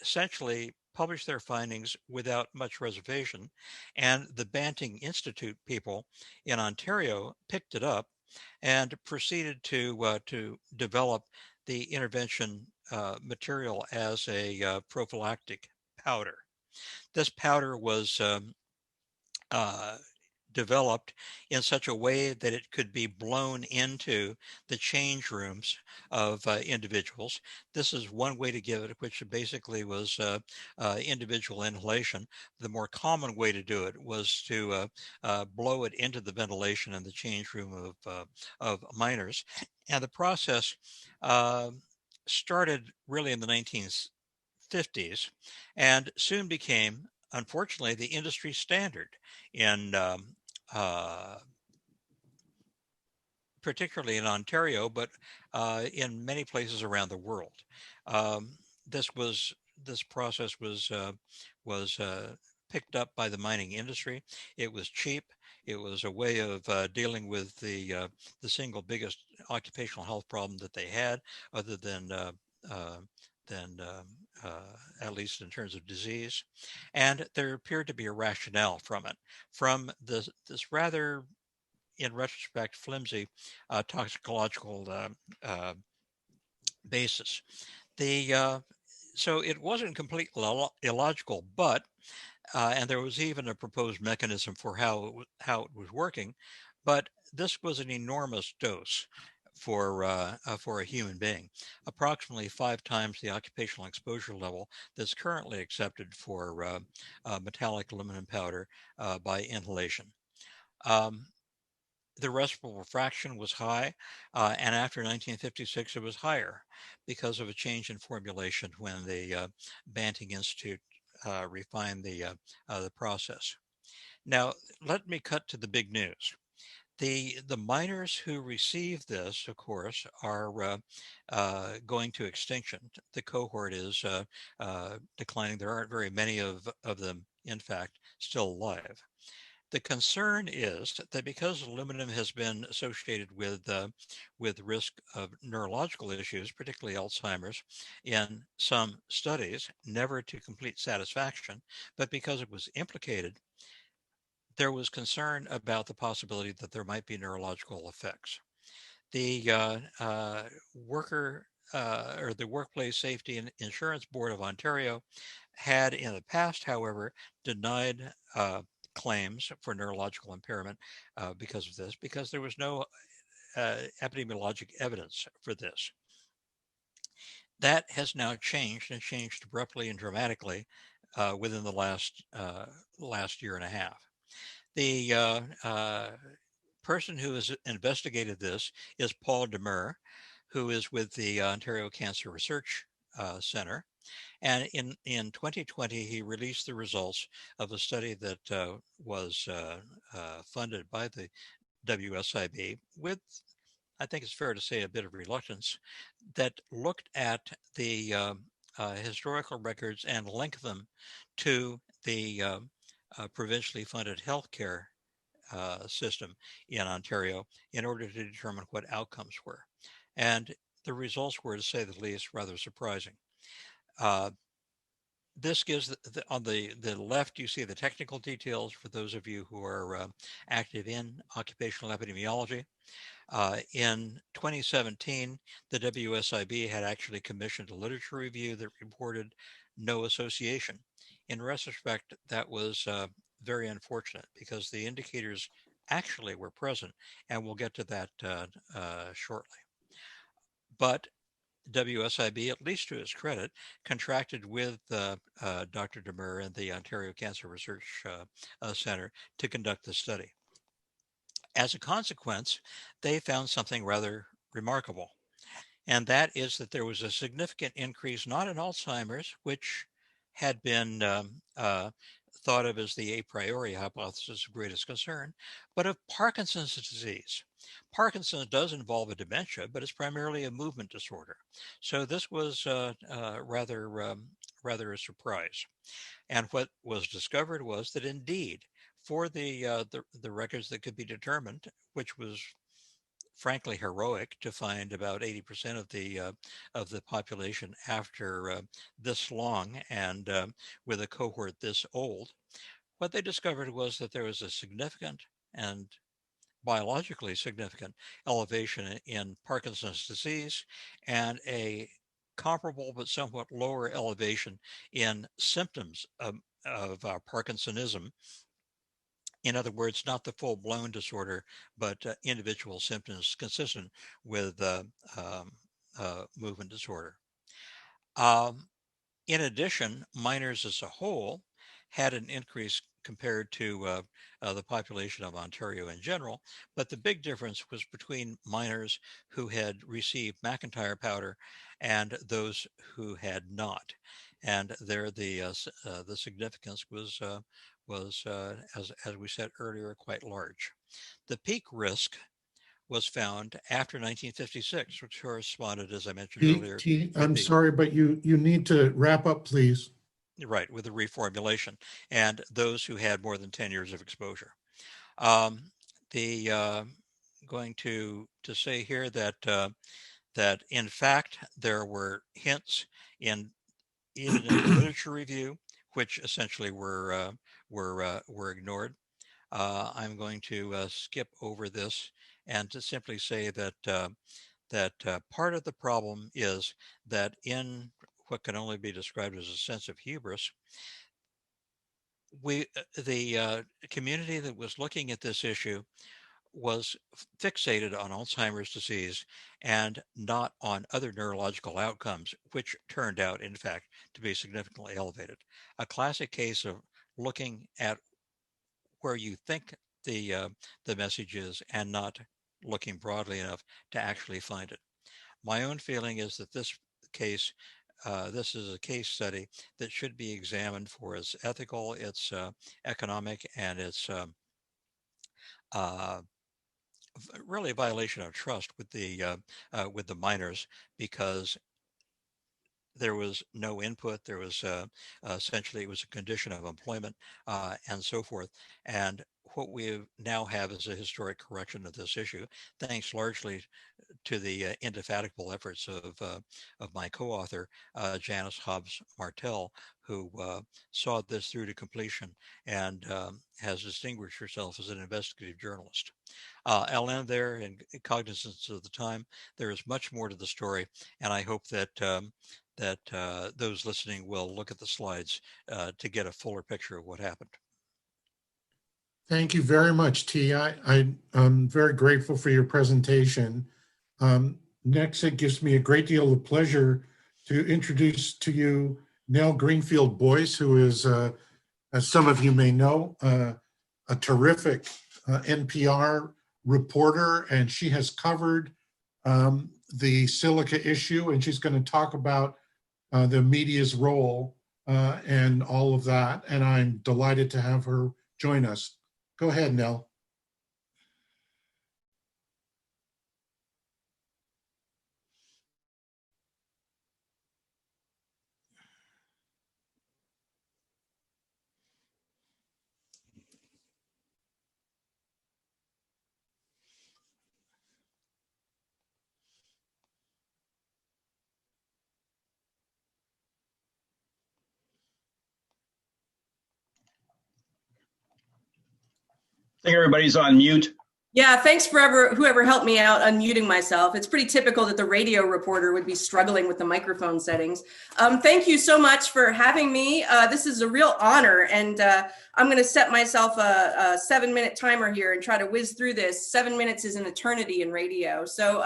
essentially published their findings without much reservation, and the Banting Institute people in Ontario picked it up and proceeded to develop the intervention material as a prophylactic powder. This powder was developed in such a way that it could be blown into the change rooms of individuals. This is one way to give it, which basically was individual inhalation. The more common way to do it was to blow it into the ventilation in the change room of miners. And the process started really in the 1950s and soon became, unfortunately, the industry standard in particularly in Ontario, but in many places around the world. This process was picked up by the mining industry. It was cheap. It was a way of dealing with the single biggest occupational health problem that they had, other than at least in terms of disease. And there appeared to be a rationale from it, from this rather, in retrospect, flimsy toxicological basis. So it wasn't completely illogical, but and there was even a proposed mechanism for how it was working, but this was an enormous dose for a human being, approximately 5 times the occupational exposure level that's currently accepted for metallic aluminum powder by inhalation. The respirable fraction was high, and after 1956 it was higher because of a change in formulation when the Banting Institute refined the process. Now, let me cut to the big news. The miners who receive this, of course, are going to extinction. The cohort is declining. There aren't very many of them, in fact, still alive. The concern is that because aluminum has been associated with risk of neurological issues, particularly Alzheimer's, in some studies, never to complete satisfaction, but because it was implicated, there was concern about the possibility that there might be neurological effects. The the Workplace Safety and Insurance Board of Ontario had in the past, however, denied claims for neurological impairment because of this, because there was no epidemiologic evidence for this. That has now changed, and changed abruptly and dramatically within the last year and a half. The person who has investigated this is Paul Demure, who is with the Ontario Cancer Research Center. And in 2020, he released the results of a study that was funded by the WSIB with, I think it's fair to say, a bit of reluctance, that looked at the historical records and linked them to the provincially funded healthcare system in Ontario in order to determine what outcomes were. And the results were, to say the least, rather surprising. This gives, on the left, you see the technical details for those of you who are active in occupational epidemiology. In 2017, the WSIB had actually commissioned a literature review that reported no association. In retrospect, that was very unfortunate because the indicators actually were present, and we'll get to that shortly. But WSIB, at least to his credit, contracted with Dr. Demure and the Ontario Cancer Research Center to conduct the study. As a consequence, they found something rather remarkable, and that is that there was a significant increase, not in Alzheimer's, which had been thought of as the a priori hypothesis of greatest concern, but of Parkinson's disease. Parkinson's does involve a dementia, but it's primarily a movement disorder. So this was rather a surprise. And what was discovered was that indeed, for the records that could be determined, which was frankly heroic to find about 80% of the population after this long and with a cohort this old. What they discovered was that there was a significant and biologically significant elevation in Parkinson's disease and a comparable but somewhat lower elevation in symptoms of Parkinsonism. In other words, not the full-blown disorder, but individual symptoms consistent with movement disorder. In addition, minors as a whole had an increase compared to the population of Ontario in general, but the big difference was between minors who had received McIntyre powder and those who had not. And there, the significance was as we said earlier, quite large. The peak risk was found after 1956, which corresponded, as I mentioned earlier. I'm sorry, but you need to wrap up, please. Right, with the reformulation and those who had more than 10 years of exposure. Going to say here that that in fact there were hints even in the literature review, which essentially were ignored. I'm going to skip over this and to simply say that part of the problem is that in what can only be described as a sense of hubris, the community that was looking at this issue was fixated on Alzheimer's disease and not on other neurological outcomes, which turned out, in fact, to be significantly elevated. A classic case of looking at where you think the message is and not looking broadly enough to actually find it. My own feeling is that this case, this is a case study that should be examined for its ethical, its economic, and its really a violation of trust with the minors, because there was no input. There was essentially it was a condition of employment and so forth. And what we now have is a historic correction of this issue, thanks largely to the indefatigable efforts of my co-author, Janice Hobbs Martel, who saw this through to completion and has distinguished herself as an investigative journalist. I'll end there in cognizance of the time. There is much more to the story, and I hope that those listening will look at the slides to get a fuller picture of what happened. Thank you very much, T. I'm very grateful for your presentation. Next, it gives me a great deal of pleasure to introduce to you Nell Greenfield Boyce, who is, as some of you may know, a terrific NPR reporter, and she has covered the silica issue, and she's going to talk about the media's role and all of that, and I'm delighted to have her join us. Go ahead, Nell. I think everybody's on mute. Yeah, thanks for whoever helped me out unmuting myself. It's pretty typical that the radio reporter would be struggling with the microphone settings. Thank you so much for having me. This is a real honor, and I'm going to set myself a 7-minute timer here and try to whiz through this. 7 minutes is an eternity in radio. So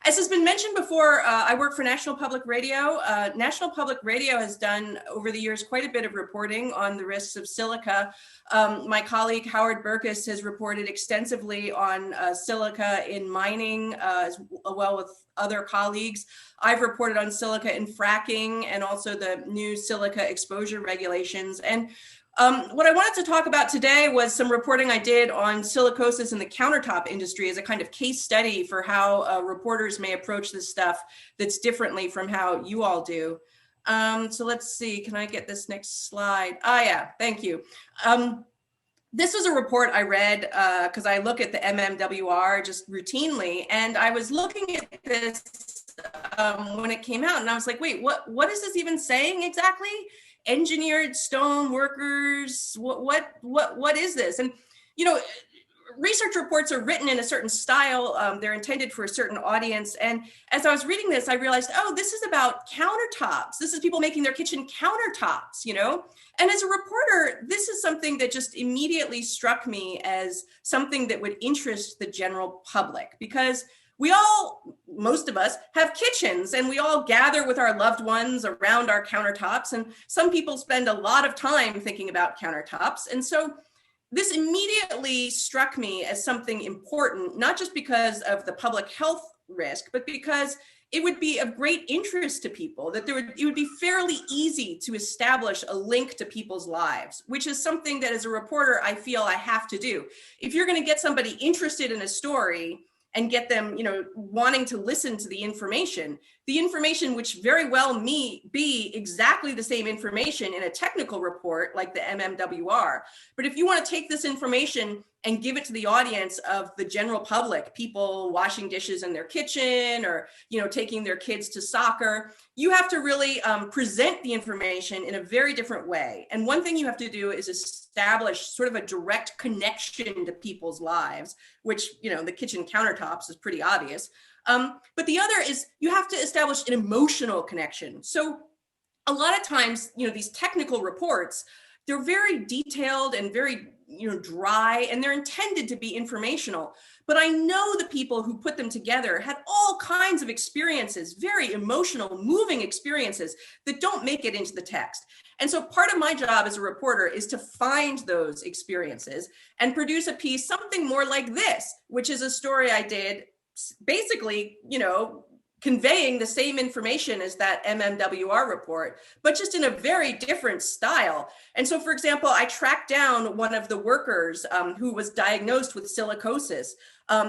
as has been mentioned before, I work for National Public Radio. National Public Radio has done over the years quite a bit of reporting on the risks of silica. My colleague Howard Burkus has reported extensively on silica in mining, as well with other colleagues. I've reported on silica in fracking and also the new silica exposure regulations. And what I wanted to talk about today was some reporting I did on silicosis in the countertop industry as a kind of case study for how reporters may approach this stuff that's differently from how you all do. So let's see, can I get this next slide? Ah, yeah, thank you. this was a report I read because I look at the MMWR just routinely, and I was looking at this when it came out, and I was like, wait, what is this even saying exactly? Engineered stone workers, what is this? And you know, research reports are written in a certain style. They're intended for a certain audience. And as I was reading this, I realized, oh, this is about countertops. This is people making their kitchen countertops, you know? And as a reporter, this is something that just immediately struck me as something that would interest the general public, because we all, most of us, have kitchens, and we all gather with our loved ones around our countertops. And some people spend a lot of time thinking about countertops. And so this immediately struck me as something important, not just because of the public health risk, but because it would be of great interest to people, that it would be fairly easy to establish a link to people's lives, which is something that as a reporter, I feel I have to do. If you're going to get somebody interested in a story and get them, you know, wanting to listen to the information which very well may be exactly the same information in a technical report like the MMWR. But if you want to take this information and give it to the audience of the general public, people washing dishes in their kitchen, or, you know, taking their kids to soccer, you have to really present the information in a very different way. And one thing you have to do is establish sort of a direct connection to people's lives, which, you know, the kitchen countertops is pretty obvious. But the other is you have to establish an emotional connection. So a lot of times, you know, these technical reports, they're very detailed and very, you know, dry, and they're intended to be informational. But I know the people who put them together had all kinds of experiences, very emotional, moving experiences that don't make it into the text. And so part of my job as a reporter is to find those experiences and produce a piece, something more like this, which is a story I did basically, you know, conveying the same information as that MMWR report, but just in a very different style. And so, for example, I tracked down one of the workers who was diagnosed with silicosis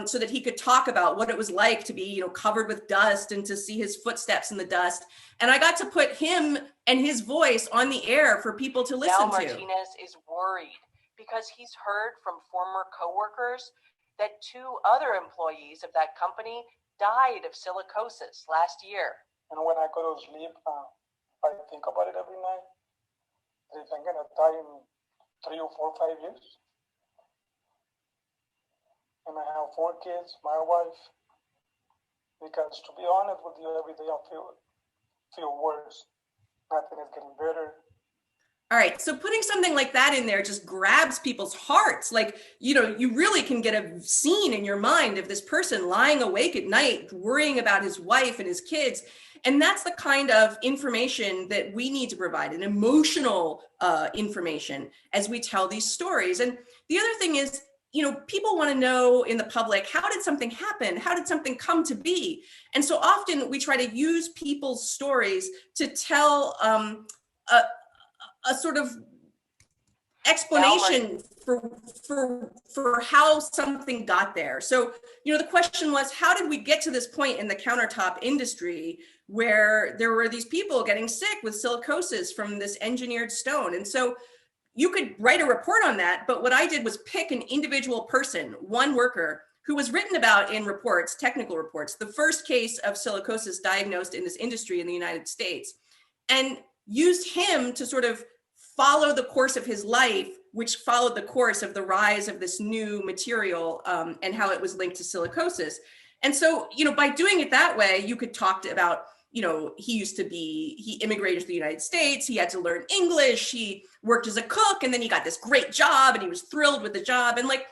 so that he could talk about what it was like to be, you know, covered with dust and to see his footsteps in the dust. And I got to put him and his voice on the air for people to listen to. Martinez is worried because he's heard from former coworkers that 2 other employees of that company died of silicosis last year. And when I go to sleep, I think about it every night. If I'm gonna die in 3 or 4 or 5 years. And I have 4 kids, my wife. Because to be honest with you, every day I feel worse. Nothing is getting better. All right, so putting something like that in there just grabs people's hearts. Like, you know, you really can get a scene in your mind of this person lying awake at night, worrying about his wife and his kids. And that's the kind of information that we need to provide, an emotional information as we tell these stories. And the other thing is, you know, people want to know in the public, how did something happen? How did something come to be? And so often we try to use people's stories to tell a sort of explanation for how something got there. So, you know, the question was, how did we get to this point in the countertop industry where there were these people getting sick with silicosis from this engineered stone? And so you could write a report on that, but what I did was pick an individual person, one worker, who was written about in reports, technical reports, the first case of silicosis diagnosed in this industry in the United States, and used him to sort of follow the course of his life, which followed the course of the rise of this new material and how it was linked to silicosis. And so, you know, by doing it that way, you could talk about, you know, he immigrated to the United States, he had to learn English, he worked as a cook, and then he got this great job and he was thrilled with the job. And like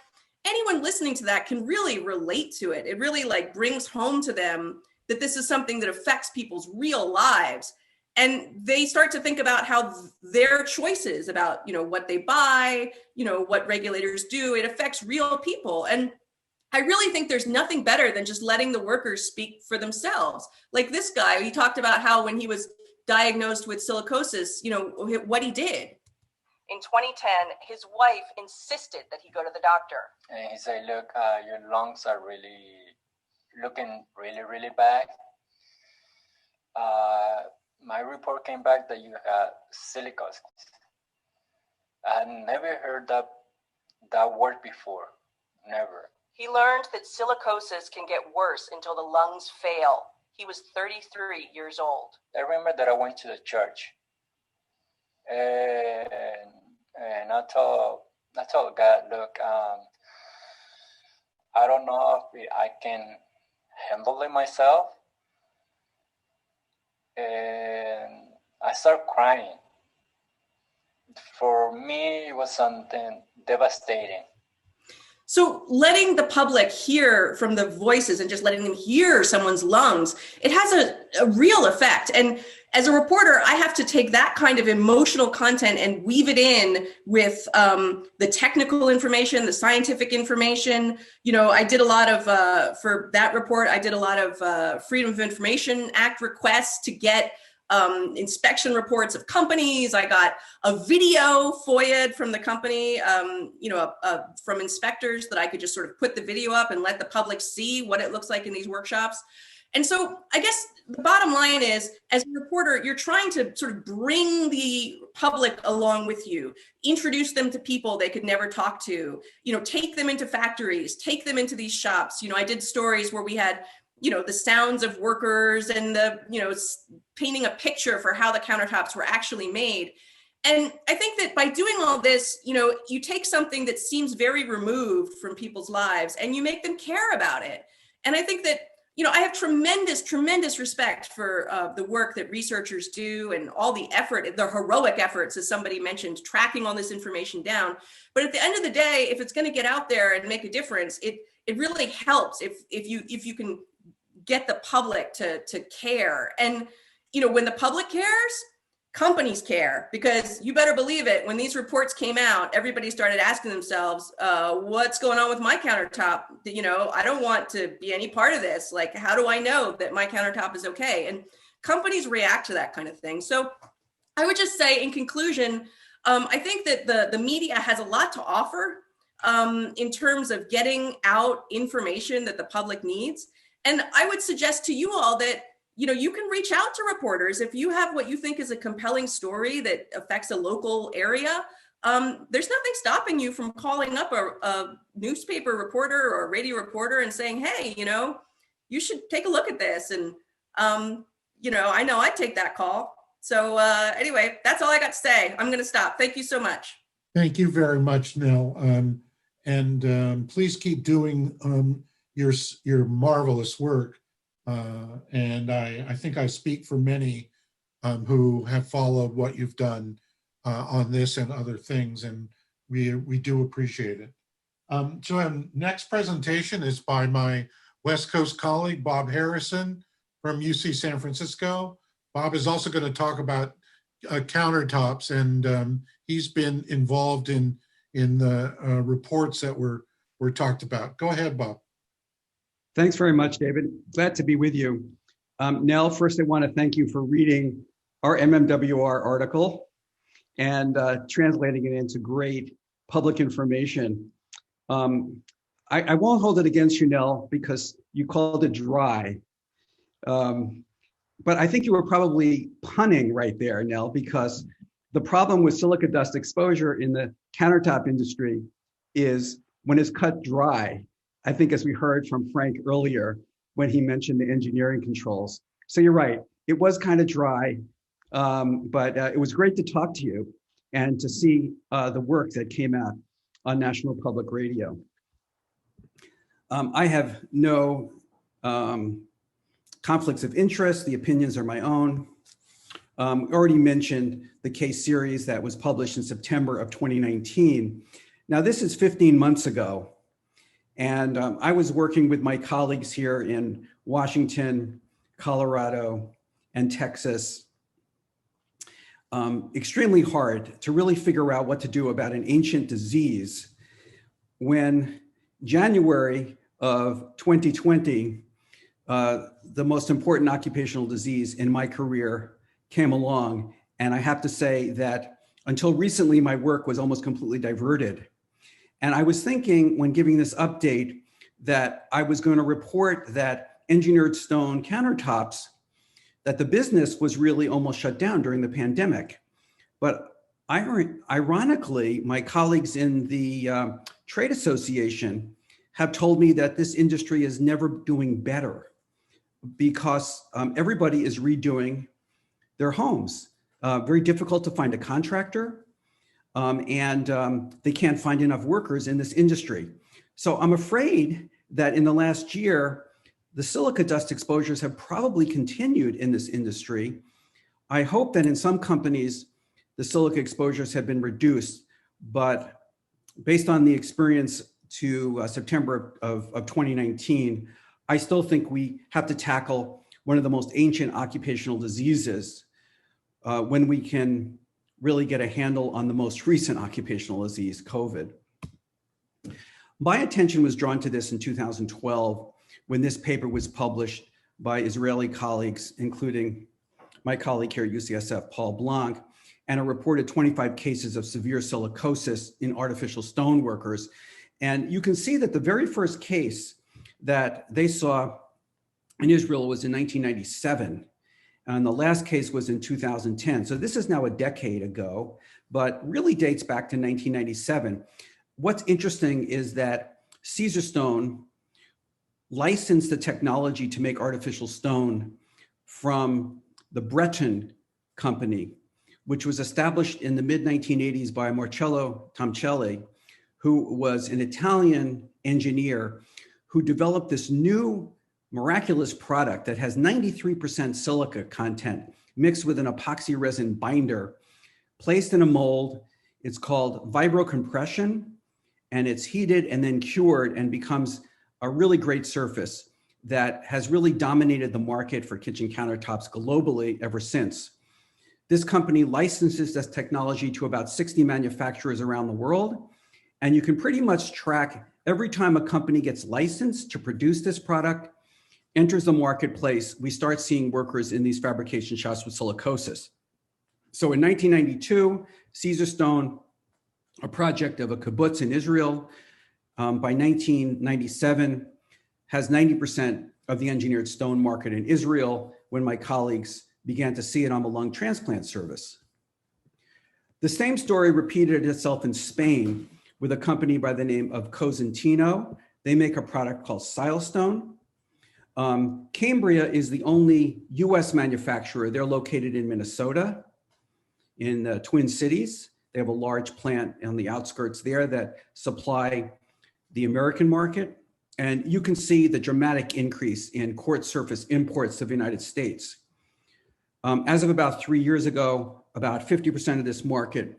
anyone listening to that can really relate to it. It really like brings home to them that this is something that affects people's real lives. And they start to think about how their choices about, you know, what they buy, you know, what regulators do, it affects real people. And I really think there's nothing better than just letting the workers speak for themselves. Like this guy, he talked about how when he was diagnosed with silicosis, you know, what he did. In 2010, his wife insisted that he go to the doctor. And he said, look, your lungs are looking really bad. My report came back that you had silicosis. I had never heard that word before, never. He learned that silicosis can get worse until the lungs fail. He was 33 years old. I remember that I went to the church, and I told God, look, I don't know if I can handle it myself. And I started crying. For me, it was something devastating. So letting the public hear from the voices and just letting them hear someone's lungs, it has a real effect. And as a reporter, I have to take that kind of emotional content and weave it in with the technical information, the scientific information. You know, I did a lot of, for that report, I did a lot of Freedom of Information Act requests to get inspection reports of companies. I got a video FOIA'd from the company, from inspectors that I could just sort of put the video up and let the public see what it looks like in these workshops. And so I guess the bottom line is, as a reporter, you're trying to sort of bring the public along with you, introduce them to people they could never talk to, take them into factories, take them into these shops. I did stories where we had the sounds of workers and painting a picture for how the countertops were actually made. And I think that by doing all this, you take something that seems very removed from people's lives and you make them care about it. And I think that, I have tremendous respect for the work that researchers do and all the effort, the heroic efforts, as somebody mentioned, tracking all this information down. But at the end of the day, if it's going to get out there and make a difference, it really helps if you can get the public to care. And when the public cares, companies care, because you better believe it, when these reports came out, everybody started asking themselves, what's going on with my countertop? I don't want to be any part of this. Like, how do I know that my countertop is okay? And companies react to that kind of thing. So I would just say, in conclusion, I think that the media has a lot to offer in terms of getting out information that the public needs. And I would suggest to you all that you can reach out to reporters if you have what you think is a compelling story that affects a local area. There's nothing stopping you from calling up a newspaper reporter or a radio reporter and saying, hey, you should take a look at this. And, I know I'd take that call. So anyway, that's all I got to say. I'm going to stop. Thank you so much. Thank you very much, Nell. And please keep doing your marvelous work. And I think I speak for many who have followed what you've done on this and other things, and we do appreciate it. So our next presentation is by my West Coast colleague, Bob Harrison from UC San Francisco. Bob is also going to talk about countertops, and he's been involved in the reports that were talked about. Go ahead, Bob. Thanks very much, David. Glad to be with you. Nell, first I want to thank you for reading our MMWR article and translating it into great public information. I won't hold it against you, Nell, because you called it dry. But I think you were probably punning right there, Nell, because the problem with silica dust exposure in the countertop industry is when it's cut dry. I think, as we heard from Frank earlier, when he mentioned the engineering controls. So you're right, it was kind of dry, but it was great to talk to you and to see the work that came out on National Public Radio. I have no conflicts of interest. The opinions are my own. Already mentioned the case series that was published in September of 2019. Now, this is 15 months ago. And I was working with my colleagues here in Washington, Colorado, and Texas extremely hard to really figure out what to do about an ancient disease when January of 2020, the most important occupational disease in my career came along. And I have to say that until recently, my work was almost completely diverted. And I was thinking when giving this update that I was going to report that engineered stone countertops, that the business was really almost shut down during the pandemic. But ironically, my colleagues in the Trade Association have told me that this industry is never doing better because everybody is redoing their homes. Very difficult to find a contractor, and they can't find enough workers in this industry. So I'm afraid that in the last year, the silica dust exposures have probably continued in this industry. I hope that in some companies, the silica exposures have been reduced, but based on the experience to September of 2019, I still think we have to tackle one of the most ancient occupational diseases when we can really get a handle on the most recent occupational disease, COVID. My attention was drawn to this in 2012 when this paper was published by Israeli colleagues, including my colleague here at UCSF, Paul Blanc, and it reported 25 cases of severe silicosis in artificial stone workers. And you can see that the very first case that they saw in Israel was in 1997. And the last case was in 2010. So this is now a decade ago, but really dates back to 1997. What's interesting is that Caesarstone licensed the technology to make artificial stone from the Breton company, which was established in the mid-1980s by Marcello Tomcelli, who was an Italian engineer who developed this new miraculous product that has 93% silica content mixed with an epoxy resin binder, placed in a mold. It's called vibrocompression, and it's heated and then cured and becomes a really great surface that has really dominated the market for kitchen countertops globally ever since. This company licenses this technology to about 60 manufacturers around the world, and you can pretty much track every time a company gets licensed to produce this product, enters the marketplace, we start seeing workers in these fabrication shops with silicosis. So in 1992, Caesarstone, a project of a kibbutz in Israel, by 1997, has 90% of the engineered stone market in Israel when my colleagues began to see it on the lung transplant service. The same story repeated itself in Spain with a company by the name of Cosentino. They make a product called Silestone. Cambria is the only US manufacturer. They're located in Minnesota, in the Twin Cities. They have a large plant on the outskirts there that supply the American market. And you can see the dramatic increase in quartz surface imports to the United States. As of about 3 years ago, about 50% of this market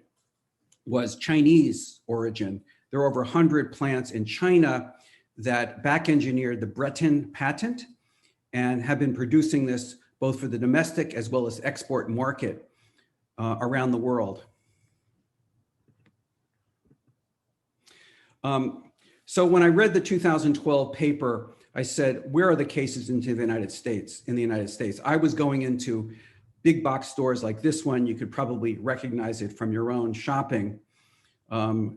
was Chinese origin. There are over 100 plants in China that back-engineered the Breton patent and have been producing this both for the domestic as well as export market around the world. So when I read the 2012 paper, I said, where are the cases in the United States? I was going into big box stores like this one. You could probably recognize it from your own shopping.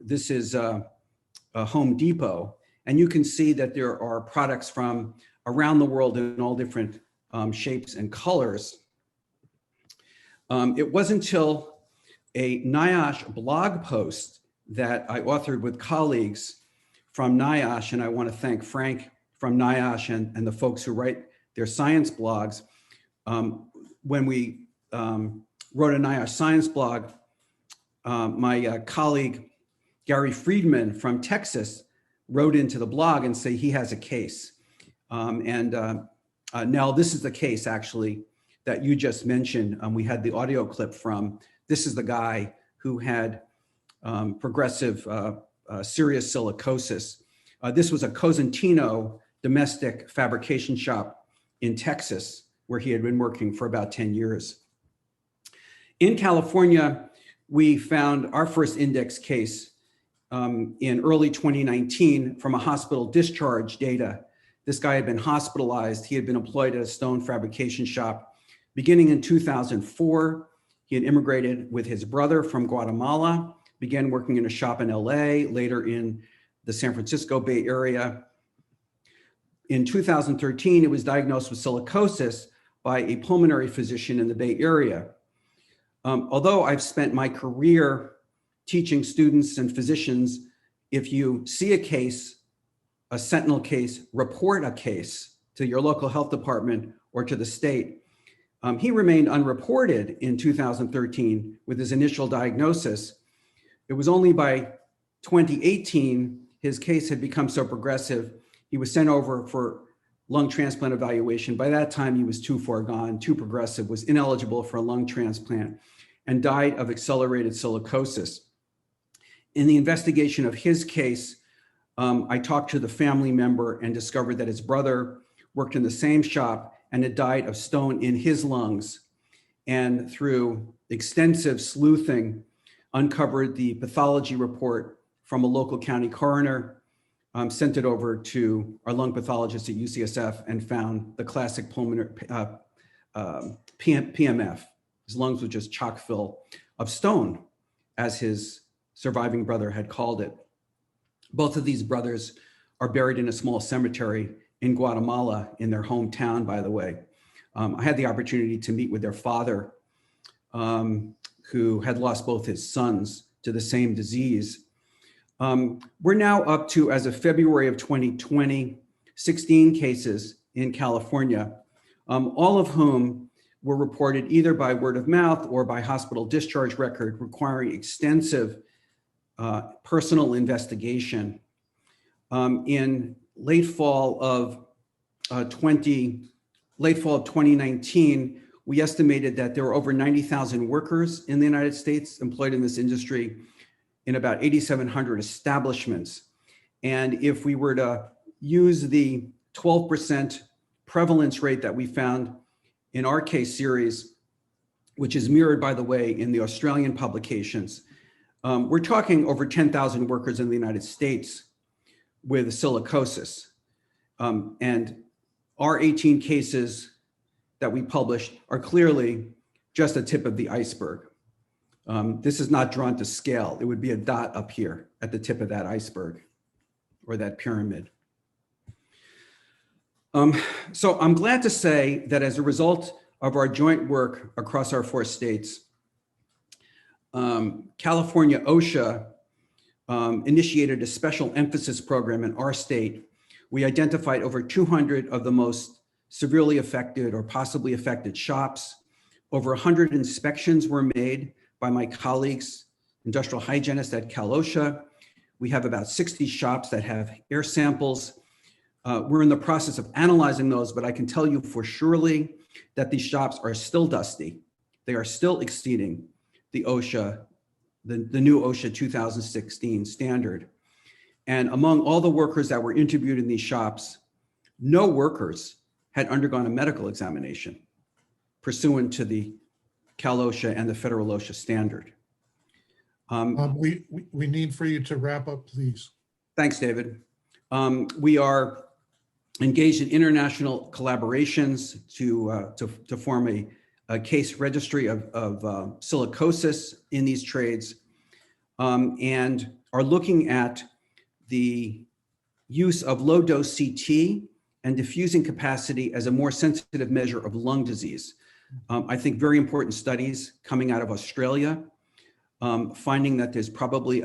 This is a Home Depot. And you can see that there are products from around the world in all different shapes and colors. It wasn't until a NIOSH blog post that I authored with colleagues from NIOSH, and I want to thank Frank from NIOSH and the folks who write their science blogs. When we wrote a NIOSH science blog, my colleague Gary Friedman from Texas wrote into the blog and say he has a case. Now this is the case actually that you just mentioned. We had the audio clip from. This is the guy who had progressive serious silicosis. This was a Cosentino domestic fabrication shop in Texas where he had been working for about 10 years. In California, we found our first index case in early 2019 from a hospital discharge data. This guy had been hospitalized. He had been employed at a stone fabrication shop. Beginning in 2004, he had immigrated with his brother from Guatemala, began working in a shop in LA, later in the San Francisco Bay Area. In 2013, he was diagnosed with silicosis by a pulmonary physician in the Bay Area. Although I've spent my career teaching students and physicians if you see a case, a sentinel case, report a case to your local health department or to the state. He remained unreported in 2013 with his initial diagnosis. It was only by 2018, his case had become so progressive, he was sent over for lung transplant evaluation. By that time, he was too far gone, too progressive, was ineligible for a lung transplant, and died of accelerated silicosis. In the investigation of his case, I talked to the family member and discovered that his brother worked in the same shop and had died of stone in his lungs. And through extensive sleuthing, uncovered the pathology report from a local county coroner, sent it over to our lung pathologist at UCSF, and found the classic pulmonary PMF. His lungs were just chock full of stone, as his surviving brother had called it. Both of these brothers are buried in a small cemetery in Guatemala, in their hometown, by the way. I had the opportunity to meet with their father, who had lost both his sons to the same disease. We're now up to, as of February of 2020, 16 cases in California, all of whom were reported either by word of mouth or by hospital discharge record, requiring extensive personal investigation. In late fall of 2019, we estimated that there were over 90,000 workers in the United States employed in this industry in about 8,700 establishments. And if we were to use the 12% prevalence rate that we found in our case series, which is mirrored, by the way, in the Australian publications, we're talking over 10,000 workers in the United States with silicosis. And our 18 cases that we published are clearly just a tip of the iceberg. This is not drawn to scale. It would be a dot up here at the tip of that iceberg or that pyramid. So I'm glad to say that as a result of our joint work across our 4 states, California OSHA initiated a special emphasis program in our state. We identified over 200 of the most severely affected or possibly affected shops. Over 100 inspections were made by my colleagues, industrial hygienists at Cal OSHA. We have about 60 shops that have air samples. We're in the process of analyzing those, but I can tell you for surely that these shops are still dusty. They are still exceeding the OSHA, the new OSHA 2016 standard. And among all the workers that were interviewed in these shops, no workers had undergone a medical examination pursuant to the Cal OSHA and the federal OSHA standard. We need for you to wrap up, please. Thanks, David. We are engaged in international collaborations to form a case registry of silicosis in these trades, and are looking at the use of low-dose CT and diffusing capacity as a more sensitive measure of lung disease. I think very important studies coming out of Australia, finding that there's probably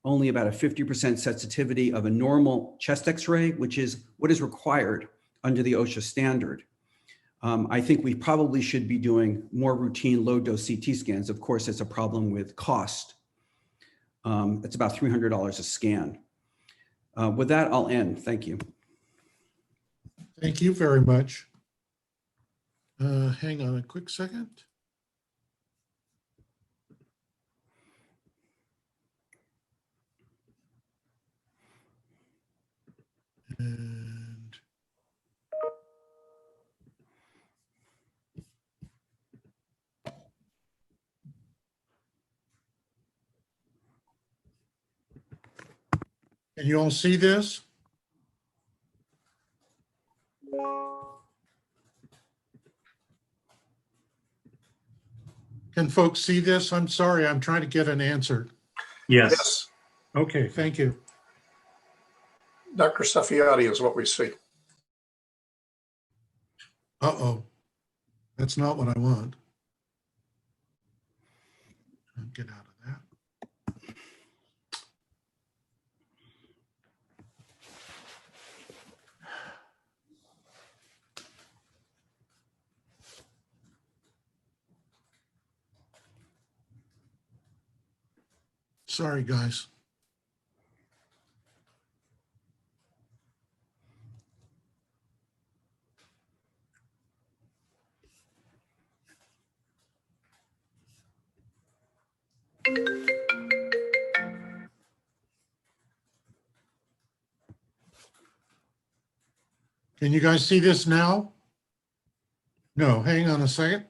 only about a 50% sensitivity of a normal chest X-ray, which is what is required under the OSHA standard. I think we probably should be doing more routine low-dose CT scans. Of course, it's a problem with cost. It's about $300 a scan. With that, I'll end. Thank you. Thank you very much. Hang on a quick second. And can you all see this? Can folks see this? I'm sorry, I'm trying to get an answer. Yes. Okay, thank you. Dr. Safiati is what we see. Uh-oh, that's not what I want. Get out of that. Sorry, guys. Can you guys see this now? No, hang on a second.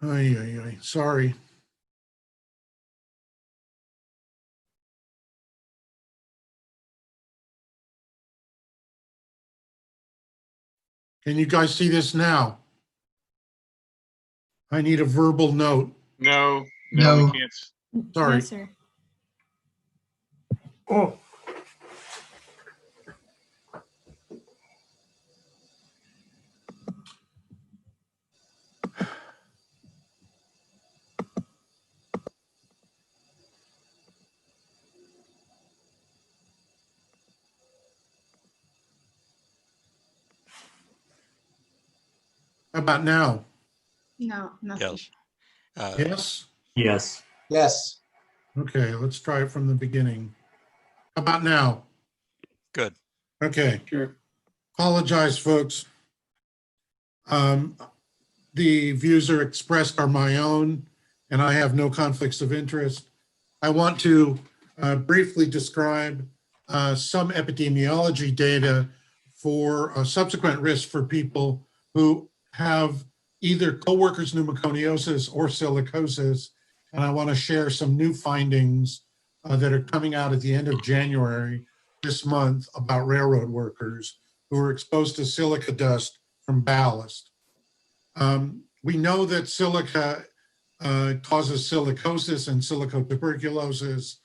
Ay, sorry. Can you guys see this now? I need a verbal note. No, No. we can't. Sorry. No, sir. Oh, How about now? No, nothing. Yes. Yes? Yes. Yes. Okay, let's try it from the beginning. How about now? Good. Okay. Sure. Apologize, folks. The views are expressed are my own, and I have no conflicts of interest. I want to briefly describe some epidemiology data for subsequent risk for people who have either coworkers pneumoconiosis or silicosis. And I want to share some new findings that are coming out at the end of January this month about railroad workers who are exposed to silica dust from ballast. We know that silica causes silicosis and silicotuberculosis,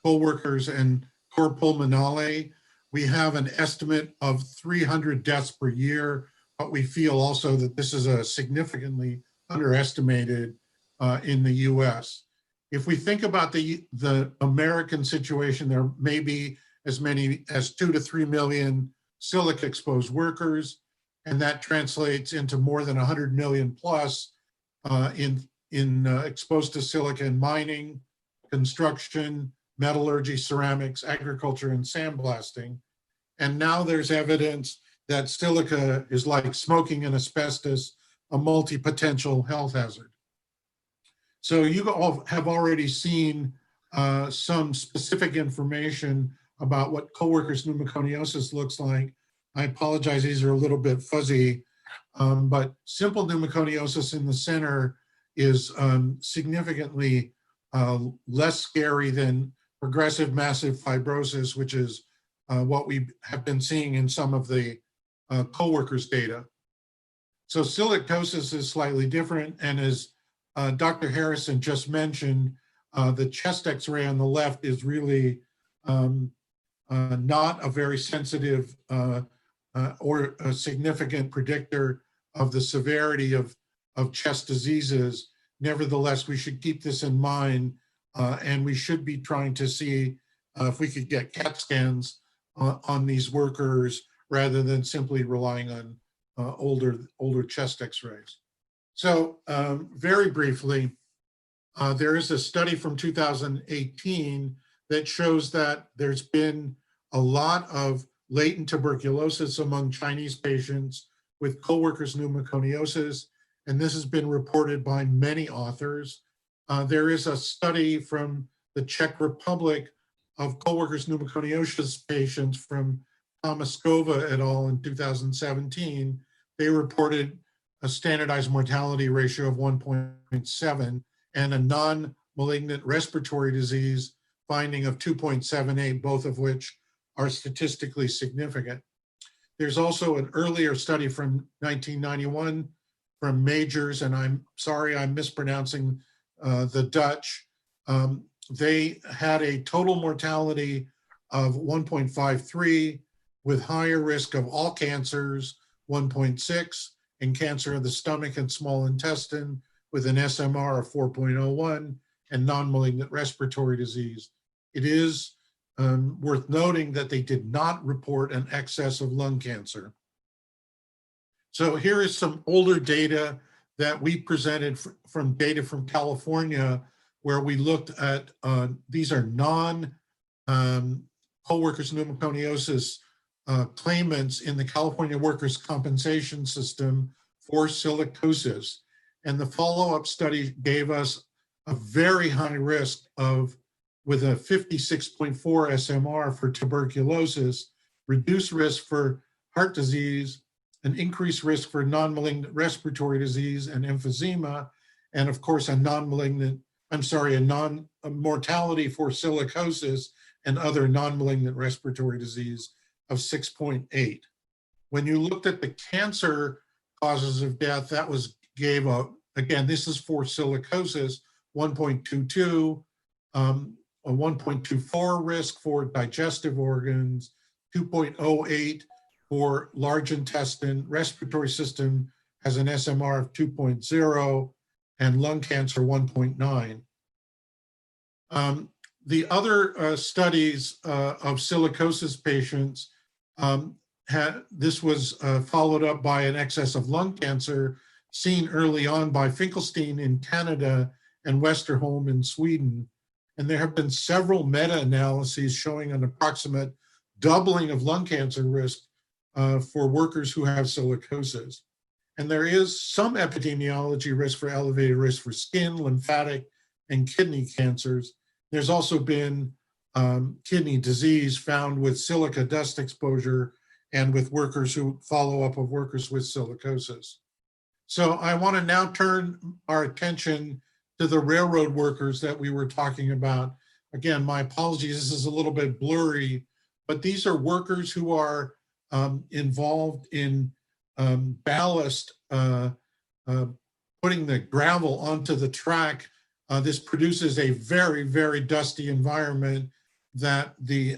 coworkers and cor pulmonale. We have an estimate of 300 deaths per year, but we feel also that this is a significantly underestimated in the US. If we think about the American situation, there may be as many as 2 to 3 million silica exposed workers, and that translates into more than 100 million plus exposed to silica in mining, construction, metallurgy, ceramics, agriculture, and sandblasting. And now there's evidence that silica is like smoking and asbestos, a multi-potential health hazard. So you all have already seen some specific information about what coworkers pneumoconiosis looks like. I apologize, these are a little bit fuzzy, but simple pneumoconiosis in the center is significantly less scary than progressive massive fibrosis, which is what we have been seeing in some of the coworkers data. So silicosis is slightly different, and as Dr. Harrison just mentioned, the chest X-ray on the left is really not a very sensitive or a significant predictor of the severity of chest diseases. Nevertheless, we should keep this in mind, and we should be trying to see if we could get CAT scans on these workers rather than simply relying on older chest X-rays. So very briefly, there is a study from 2018 that shows that there's been a lot of latent tuberculosis among Chinese patients with coworkers pneumoconiosis, and this has been reported by many authors. There is a study from the Czech Republic of coworkers pneumoconiosis patients from Tomaskova et al. In 2017. They reported a standardized mortality ratio of 1.7 and a non-malignant respiratory disease finding of 2.78, both of which are statistically significant. There's also an earlier study from 1991 from Majors, and I'm sorry I'm mispronouncing the Dutch. They had a total mortality of 1.53 with higher risk of all cancers, 1.6, and cancer of the stomach and small intestine with an SMR of 4.01 and non-malignant respiratory disease. It is worth noting that they did not report an excess of lung cancer. So here is some older data that we presented from data from California, where we looked at, these are non-co-workers pneumoconiosis claimants in the California workers' compensation system for silicosis. And the follow-up study gave us a very high risk of, with a 56.4 SMR for tuberculosis, reduced risk for heart disease, an increased risk for non-malignant respiratory disease and emphysema, and of course a non-mortality for silicosis and other non-malignant respiratory disease of 6.8. When you looked at the cancer causes of death, that gave again, this is for silicosis, 1.22, a 1.24 risk for digestive organs, 2.08 for large intestine. Respiratory system has an SMR of 2.0, and lung cancer 1.9. The other studies of silicosis patients, this was followed up by an excess of lung cancer seen early on by Finkelstein in Canada and Westerholm in Sweden. And there have been several meta-analyses showing an approximate doubling of lung cancer risk for workers who have silicosis. And there is some epidemiology risk for elevated risk for skin, lymphatic, and kidney cancers. There's also been kidney disease found with silica dust exposure and with workers who follow up of workers with silicosis. So I want to now turn our attention to the railroad workers that we were talking about. Again, my apologies, this is a little bit blurry, but these are workers who are involved in ballast, putting the gravel onto the track. This produces a very, very dusty environment that the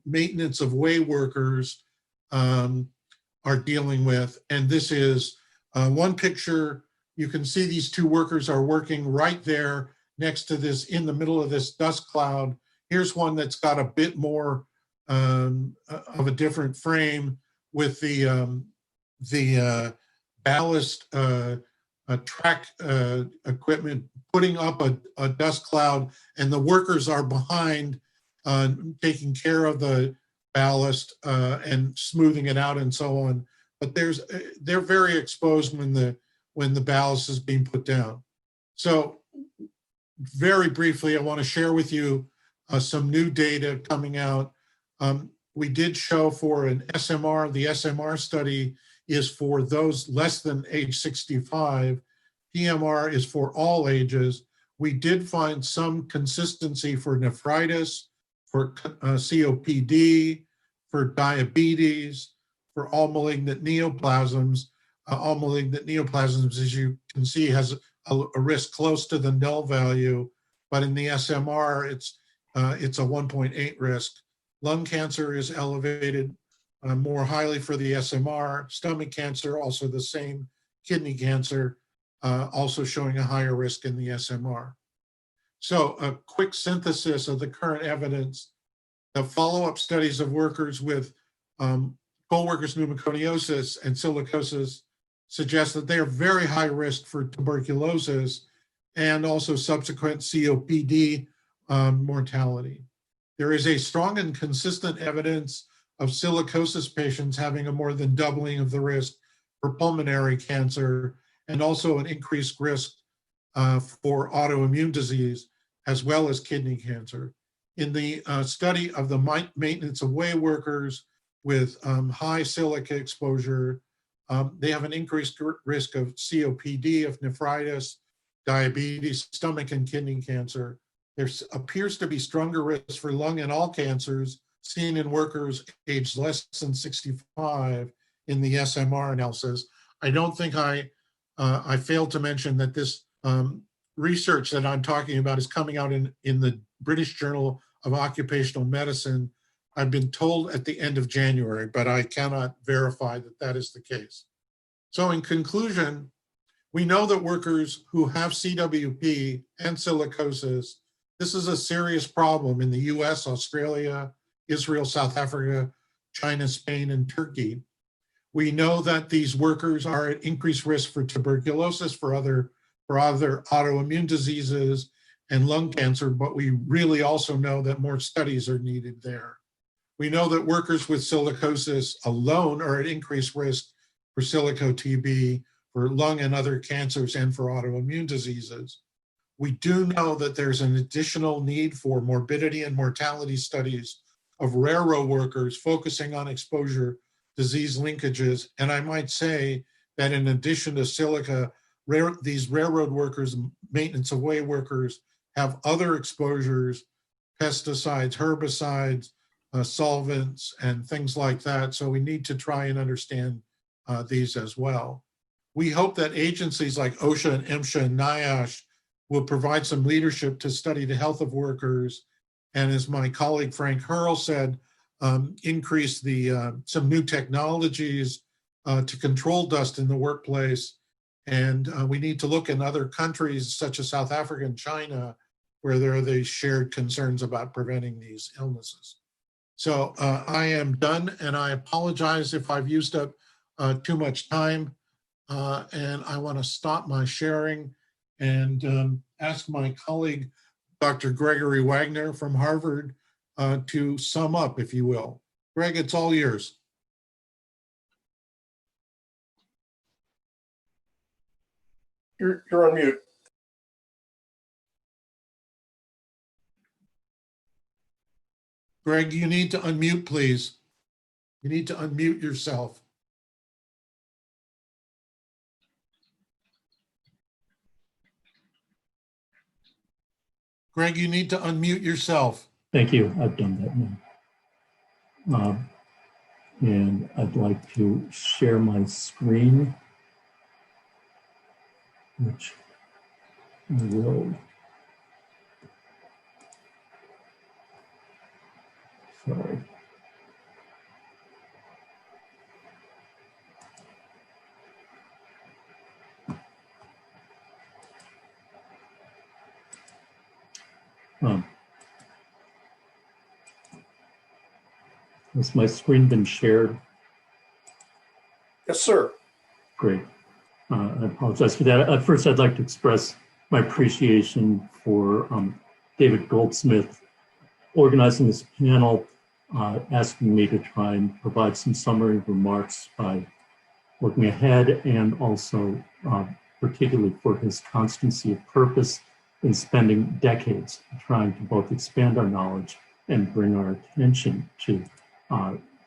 maintenance of way workers are dealing with. And this is one picture. You can see these two workers are working right there next to this, in the middle of this dust cloud. Here's one that's got a bit more of a different frame with the ballast track equipment putting up a dust cloud, and the workers are behind taking care of the ballast and smoothing it out and so on. But they're very exposed when the ballast is being put down. So very briefly, I want to share with you some new data coming out. We did show for an SMR, the SMR study is for those less than age 65. PMR is for all ages. We did find some consistency for nephritis, for COPD, for diabetes, for all malignant neoplasms. All malignant neoplasms, as you can see, has a risk close to the null value, but in the SMR, it's a 1.8 risk. Lung cancer is elevated more highly for the SMR. Stomach cancer, also the same. Kidney cancer, also showing a higher risk in the SMR. So a quick synthesis of the current evidence. The follow-up studies of workers with co-workers pneumoconiosis and silicosis suggest that they are very high risk for tuberculosis and also subsequent COPD mortality. There is a strong and consistent evidence of silicosis patients having a more than doubling of the risk for pulmonary cancer and also an increased risk for autoimmune disease as well as kidney cancer. In the study of the maintenance of way workers with high silica exposure, they have an increased risk of COPD, of nephritis, diabetes, stomach and kidney cancer. There appears to be stronger risk for lung and all cancers seen in workers aged less than 65 in the SMR analysis. I don't think I failed to mention that this research that I'm talking about is coming out in the British Journal of Occupational Medicine. I've been told at the end of January, but I cannot verify that that is the case. So in conclusion, we know that workers who have CWP and silicosis, this is a serious problem in the US, Australia, Israel, South Africa, China, Spain, and Turkey. We know that these workers are at increased risk for tuberculosis, for other autoimmune diseases and lung cancer, but we really also know that more studies are needed there. We know that workers with silicosis alone are at increased risk for silico-TB, for lung and other cancers, and for autoimmune diseases. We do know that there's an additional need for morbidity and mortality studies of railroad workers focusing on exposure disease linkages. And I might say that in addition to silica, these railroad workers, maintenance of way workers, have other exposures, pesticides, herbicides, solvents, and things like that. So we need to try and understand these as well. We hope that agencies like OSHA and MSHA and NIOSH will provide some leadership to study the health of workers. And as my colleague Frank Hurl said, increase some new technologies to control dust in the workplace. And we need to look in other countries such as South Africa and China, where there are these shared concerns about preventing these illnesses. So I am done, and I apologize if I've used up too much time. And I want to stop my sharing and ask my colleague, Dr. Gregory Wagner from Harvard, to sum up, if you will. Greg, it's all yours. You're on mute. Greg, you need to unmute, please. You need to unmute yourself. Greg, you need to unmute yourself. Thank you. I've done that now. And I'd like to share my screen, which I will. Sorry. Has my screen been shared? Yes, sir. Great. I apologize for that. At first, I'd like to express my appreciation for David Goldsmith organizing this panel, asking me to try and provide some summary remarks by looking ahead, and also particularly for his constancy of purpose in spending decades trying to both expand our knowledge and bring our attention to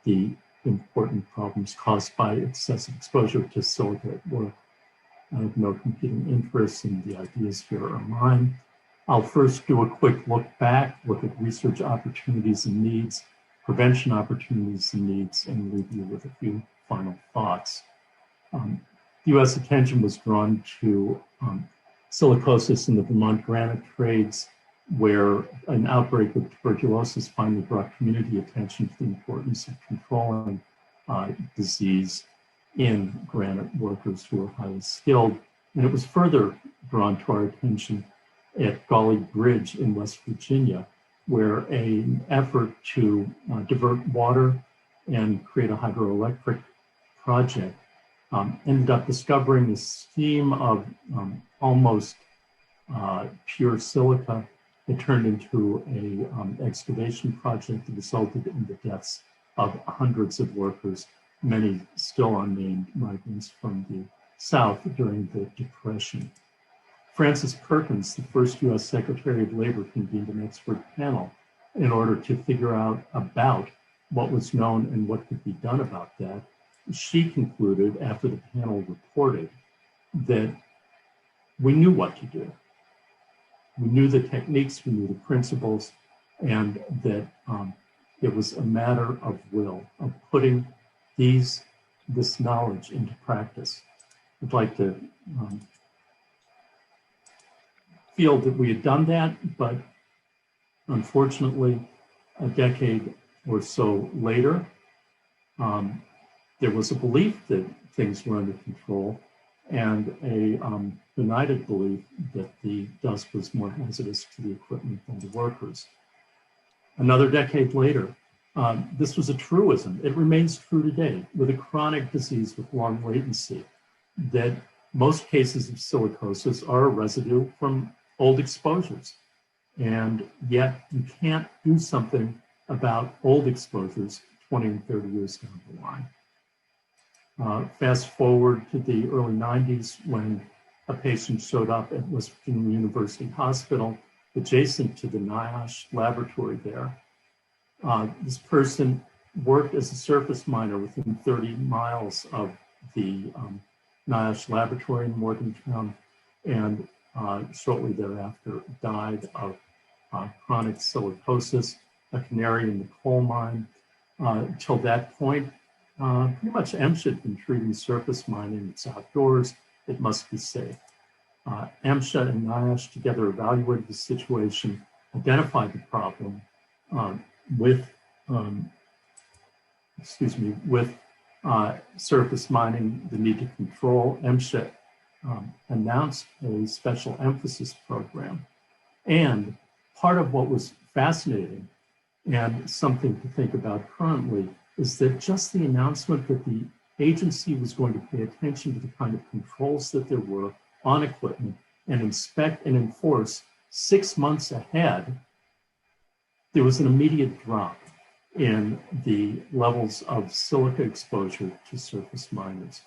the important problems caused by excessive exposure to silica at work. I have no competing interests, and the ideas here are mine. I'll first do a quick look back, look at research opportunities and needs, prevention opportunities and needs, and leave you with a few final thoughts. U.S. attention was drawn to silicosis in the Vermont granite trades, where an outbreak of tuberculosis finally brought community attention to the importance of controlling disease in granite workers who are highly skilled. And it was further drawn to our attention at Gauley Bridge in West Virginia, where an effort to divert water and create a hydroelectric project ended up discovering a scheme of almost pure silica. It turned into an excavation project that resulted in the deaths of hundreds of workers, many still unnamed migrants from the South during the Depression. Francis Perkins, the first US Secretary of Labor, convened an expert panel in order to figure out about what was known and what could be done about that. She concluded, after the panel reported, that we knew what to do. We knew the techniques, we knew the principles, and that it was a matter of will, of putting this knowledge into practice. I'd like to feel that we had done that, but unfortunately, a decade or so later, there was a belief that things were under control, and a benighted belief that the dust was more hazardous to the equipment than the workers. Another decade later, This was a truism. It remains true today with a chronic disease with long latency, that most cases of silicosis are a residue from old exposures. And yet you can't do something about old exposures 20 and 30 years down the line. Fast forward to the early 90s when a patient showed up at West Virginia University Hospital adjacent to the NIOSH laboratory there. This person worked as a surface miner within 30 miles of the NIOSH laboratory in Morgantown, and shortly thereafter died of chronic silicosis, a canary in the coal mine. Till that point, pretty much MSHA had been treating surface mining. It's outdoors, it must be safe. MSHA and NIOSH together evaluated the situation, identified the problem with surface mining, the need to control. MSHA announced a special emphasis program. And part of what was fascinating and something to think about currently is that just the announcement that the agency was going to pay attention to the kind of controls that there were on equipment and inspect and enforce 6 months ahead, there was an immediate drop in the levels of silica exposure to surface miners.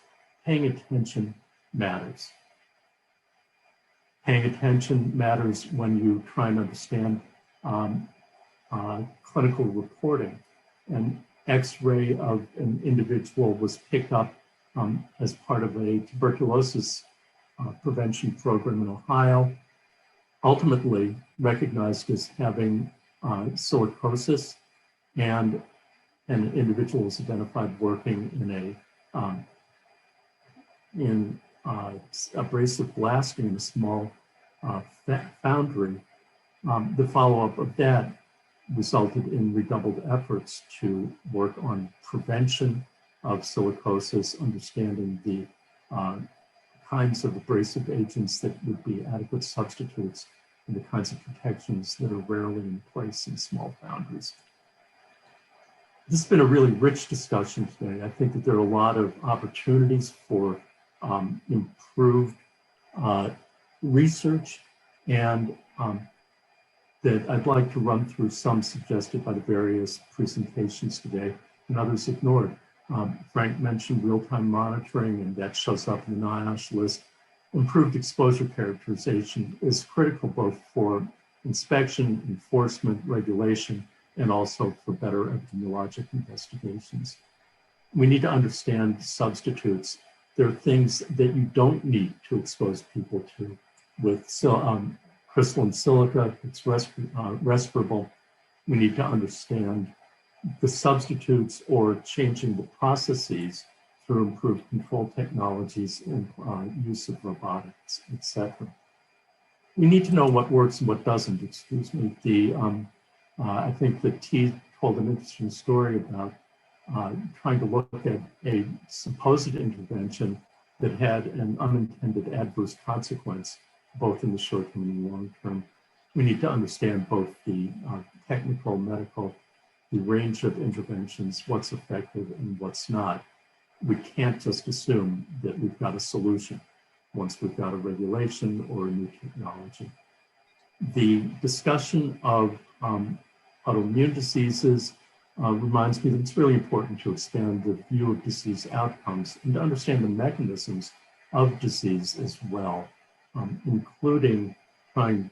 Paying attention matters. Paying attention matters when you try and understand clinical reporting. An X-ray of an individual was picked up as part of a tuberculosis prevention program in Ohio, ultimately recognized as having silicosis, and an individual was identified working in abrasive blasting in a small foundry. The follow-up of that resulted in redoubled efforts to work on prevention of silicosis, understanding the kinds of abrasive agents that would be adequate substitutes, and the kinds of protections that are rarely in place in small foundries. This has been a really rich discussion today. I think that there are a lot of opportunities for improved research, and that I'd like to run through some suggested by the various presentations today and others ignored. Frank mentioned real-time monitoring, and that shows up in the NIOSH list. Improved exposure characterization is critical both for inspection, enforcement, regulation, and also for better epidemiologic investigations. We need to understand substitutes. There are things that you don't need to expose people to. With crystalline silica, it's respirable. We need to understand the substitutes or changing the processes through improved control technologies and use of robotics, etc. We need to know what works and what doesn't, excuse me. I think that T told an interesting story about trying to look at a supposed intervention that had an unintended adverse consequence, both in the short term and the long term. We need to understand both the technical, medical, the range of interventions, what's effective and what's not. We can't just assume that we've got a solution once we've got a regulation or a new technology. The discussion of autoimmune diseases reminds me that it's really important to expand the view of disease outcomes and to understand the mechanisms of disease as well, including trying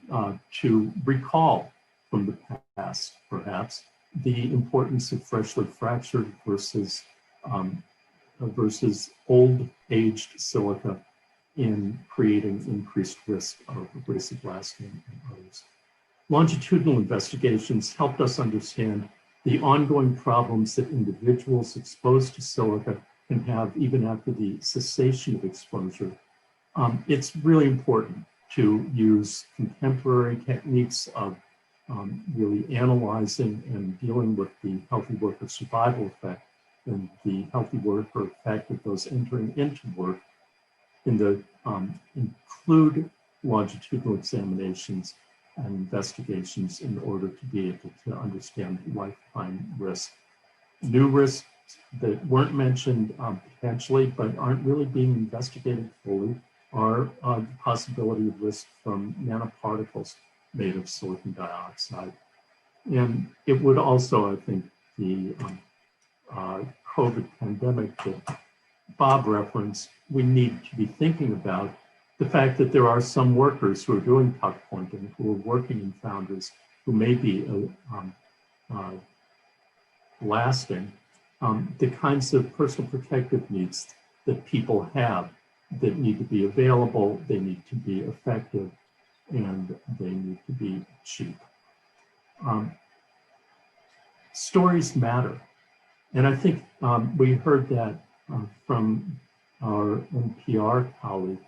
to recall from the past, perhaps, the importance of freshly fractured versus old-aged silica in creating increased risk of abrasive blasting and others. Longitudinal investigations helped us understand the ongoing problems that individuals exposed to silica can have even after the cessation of exposure. It's really important to use contemporary techniques of really analyzing and dealing with the healthy worker survival effect and the healthy worker effect of those entering into work, in the include longitudinal examinations and investigations in order to be able to understand lifetime risk New risks that weren't mentioned potentially, but aren't really being investigated fully are the possibility of risk from nanoparticles made of silicon dioxide. And it would also, I think, the COVID pandemic that Bob referenced, we need to be thinking about the fact that there are some workers who are doing tuckpointing, who are working in foundries, who may be lasting the kinds of personal protective needs that people have that need to be available, they need to be effective, and they need to be cheap. Stories matter. And I think we heard that from our NPR colleague,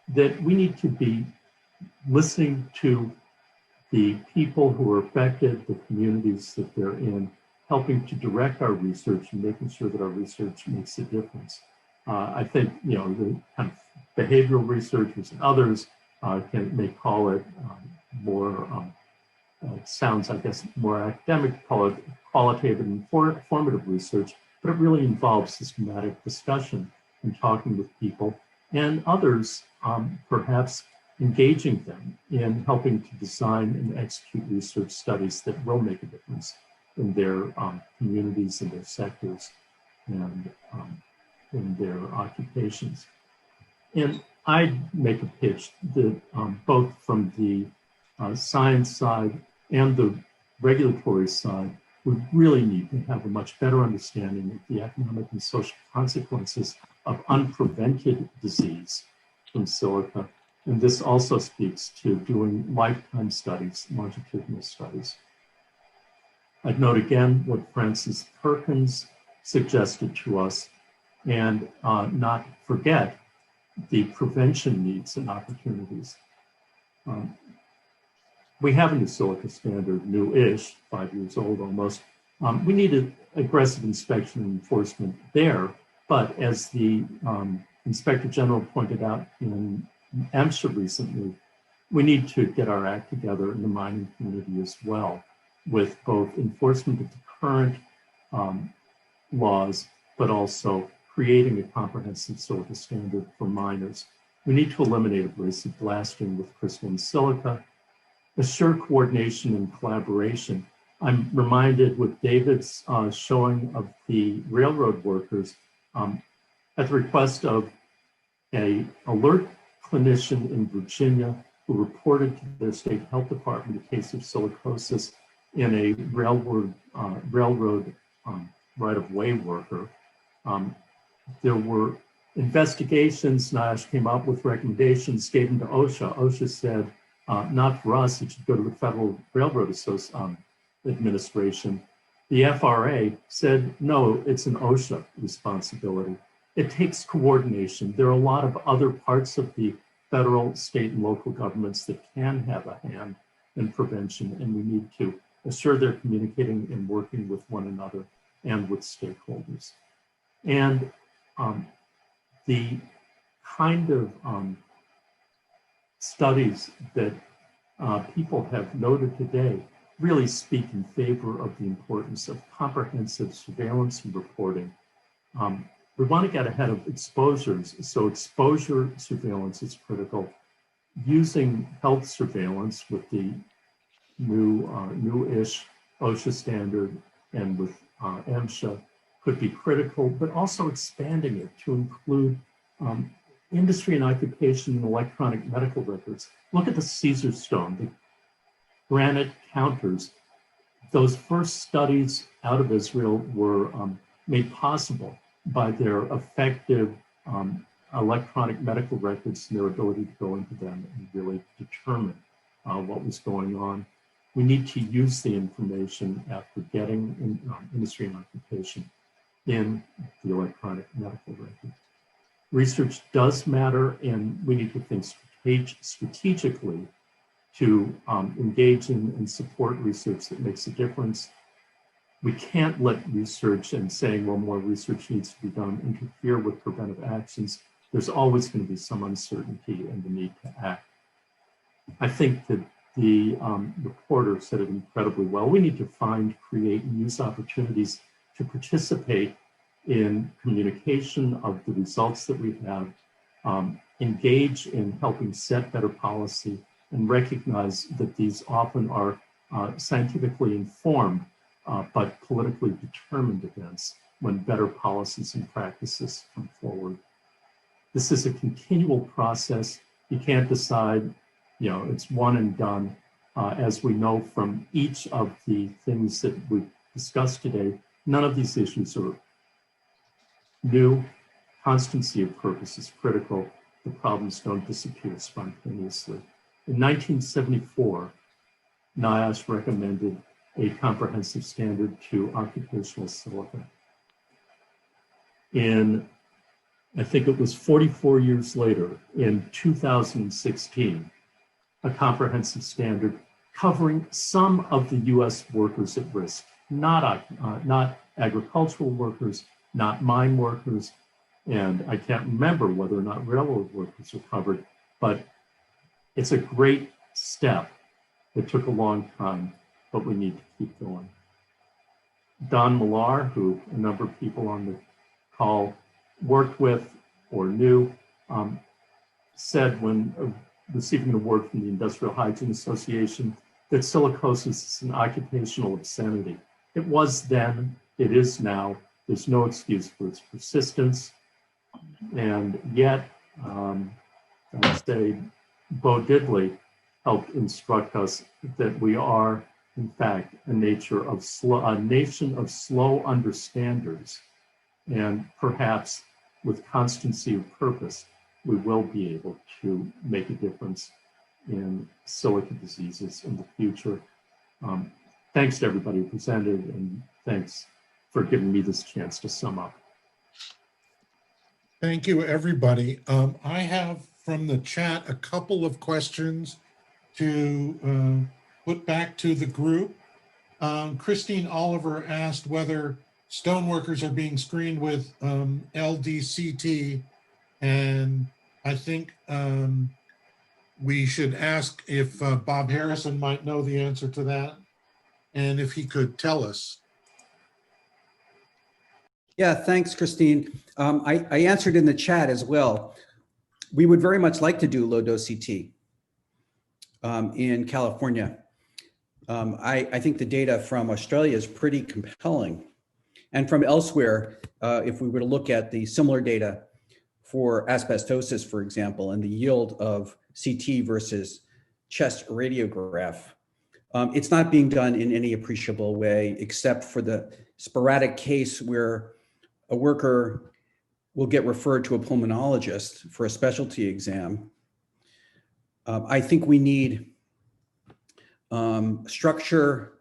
that we need to be listening to the people who are affected, the communities that they're in, helping to direct our research and making sure that our research makes a difference. I think, you know, the kind of behavioral researchers and others may call it more, it sounds, I guess, more academic, call it qualitative and formative research, but it really involves systematic discussion and talking with people and others, perhaps engaging them in helping to design and execute research studies that will make a difference in their communities and their sectors and in their occupations. And I make a pitch that both from the science side and the regulatory side, we really need to have a much better understanding of the economic and social consequences of unprevented disease from silica. And this also speaks to doing lifetime studies, longitudinal studies. I'd note again what Francis Perkins suggested to us, and not forget the prevention needs and opportunities. We have a new silica standard, new-ish, 5 years old almost. We need aggressive inspection and enforcement there, but as the Inspector General pointed out in MSHA recently, we need to get our act together in the mining community as well, with both enforcement of the current laws, but also creating a comprehensive silica standard for miners. We need to eliminate abrasive blasting with crystalline silica, assure coordination and collaboration. I'm reminded with David's showing of the railroad workers at the request of an alert clinician in Virginia who reported to their state health department a case of silicosis in a railroad right-of-way worker. There were investigations. NIOSH came up with recommendations, gave them to OSHA. OSHA said, not for us, it should go to the Federal Railroad Administration. The FRA said, no, it's an OSHA responsibility. It takes coordination. There are a lot of other parts of the federal, state, and local governments that can have a hand in prevention, and we need to assure they're communicating and working with one another and with stakeholders. And the kind of studies that people have noted today really speak in favor of the importance of comprehensive surveillance and reporting. We want to get ahead of exposures, so exposure surveillance is critical. Using health surveillance with the new-ish OSHA standard and with MSHA could be critical, but also expanding it to include industry and occupation and electronic medical records. Look at the Caesar stone, the granite counters. Those first studies out of Israel were made possible by their effective electronic medical records and their ability to go into them and really determine what was going on. We need to use the information after getting industry and occupation in the electronic medical record. Research does matter, and we need to think strategically to engage in and support research that makes a difference. We can't let research and saying, well, more research needs to be done interfere with preventive actions. There's always going to be some uncertainty and the need to act. I think that the reporter said it incredibly well. We need to find, create, and use opportunities to participate in communication of the results that we have, engage in helping set better policy, and recognize that these often are scientifically informed but politically determined events when better policies and practices come forward. This is a continual process. You can't decide, it's one and done. As we know from each of the things that we've discussed today, none of these issues are new. Constancy of purpose is critical. The problems don't disappear spontaneously. In 1974, NIOSH recommended a comprehensive standard to occupational silica. I think it was 44 years later, in 2016, a comprehensive standard covering some of the US workers at risk, not agricultural workers, not mine workers, and I can't remember whether or not railroad workers are covered, but it's a great step. It took a long time, but we need to keep going. Don Millar, who a number of people on the call worked with or knew, said when receiving an award from the Industrial Hygiene Association that silicosis is an occupational obscenity. It was then, it is now. There's no excuse for its persistence. And yet, I'd say Bo Diddley helped instruct us that we are, in fact, a nation of slow understanders. And perhaps with constancy of purpose, we will be able to make a difference in silica diseases in the future. Thanks to everybody who presented, and thanks for giving me this chance to sum up. Thank you, everybody. I have from the chat a couple of questions to put back to the group. Christine Oliver asked whether stoneworkers are being screened with LDCT, and I think we should ask if Bob Harrison might know the answer to that, and if he could tell us. Yeah, thanks, Christine. I answered in the chat as well. We would very much like to do low-dose CT in California. I think the data from Australia is pretty compelling. And from elsewhere, if we were to look at the similar data for asbestosis, for example, and the yield of CT versus chest radiograph, it's not being done in any appreciable way, except for the sporadic case where a worker will get referred to a pulmonologist for a specialty exam. I think we need structure,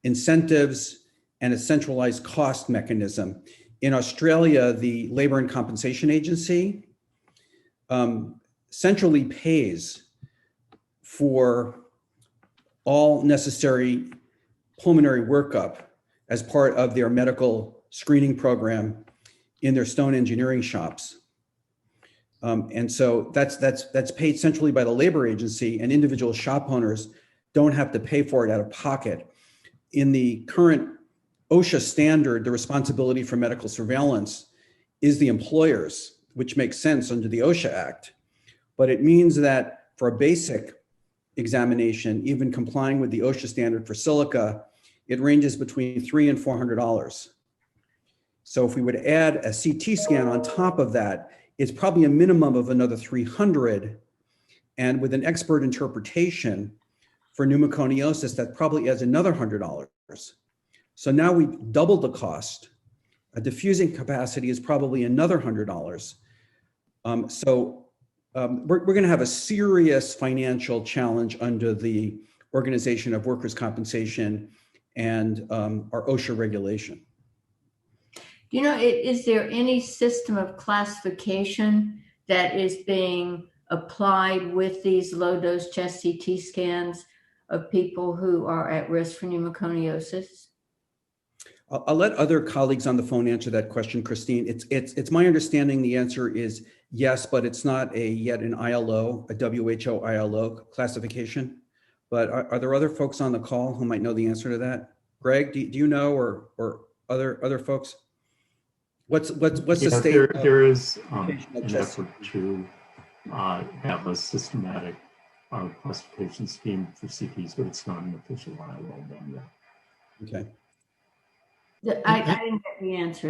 incentives, and a centralized cost mechanism. In Australia, the Labour and Compensation Agency centrally pays for all necessary pulmonary workup as part of their medical screening program in their stone engineering shops. And so that's paid centrally by the labor agency, and individual shop owners don't have to pay for it out of pocket. In the current OSHA standard, the responsibility for medical surveillance is the employer's, which makes sense under the OSHA Act. But it means that for a basic examination, even complying with the OSHA standard for silica, it ranges between $300 and $400. So if we would add a CT scan on top of that, it's probably a minimum of another $300. And with an expert interpretation for pneumoconiosis, that probably adds another $100. So now we've doubled the cost. A diffusing capacity is probably another $100. We're going to have a serious financial challenge under the Organization of Workers' Compensation and our OSHA regulation. You know, is there any system of classification that is being applied with these low-dose chest CT scans of people who are at risk for pneumoconiosis? I'll let other colleagues on the phone answer that question, Christine. It's my understanding the answer is yes, but it's not yet an ILO, a WHO ILO classification. But are there other folks on the call who might know the answer to that? Greg, do you know, or other folks? What's the Yeah, state? there is an effort to have a systematic classification scheme for CTs, but it's not an official ILO done yet. Okay. I didn't get the answer.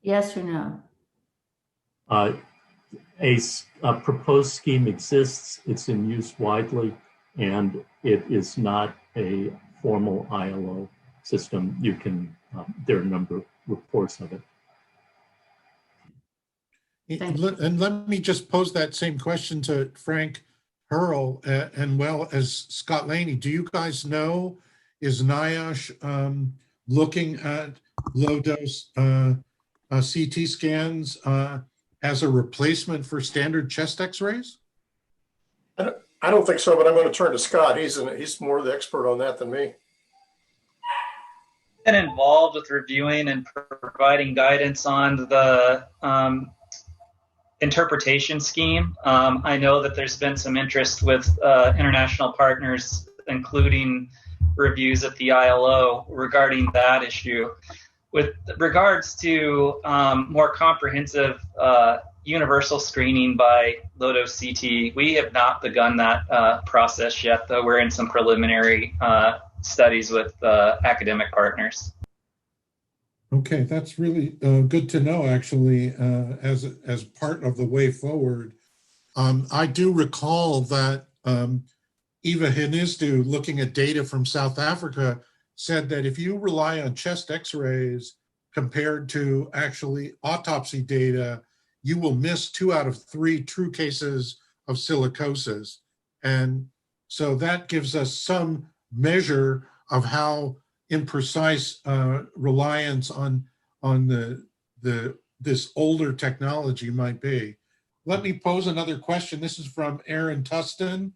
Yes or no? A proposed scheme exists, it's in use widely, and it is not a formal ILO system. You can, there are a number of reports of it. And let me just pose that same question to Frank Hurl and well as Scott Laney. Do you guys know, is NIOSH looking at low dose CT scans as a replacement for standard chest x-rays? I don't think so, but I'm going to turn to Scott. He's more the expert on that than me. Been involved with reviewing and providing guidance on the interpretation scheme. I know that there's been some interest with international partners, including reviews at the ILO regarding that issue. With regards to more comprehensive universal screening by low-dose CT, we have not begun that process yet, though we're in some preliminary studies with academic partners. Okay, that's really good to know, actually, as part of the way forward. I do recall that Eva Hinizdu, looking at data from South Africa, said that if you rely on chest x-rays compared to actually autopsy data, you will miss 2 out of 3 true cases of silicosis. And so that gives us some measure of how imprecise reliance on this older technology might be. Let me pose another question. This is from Aaron Tustin.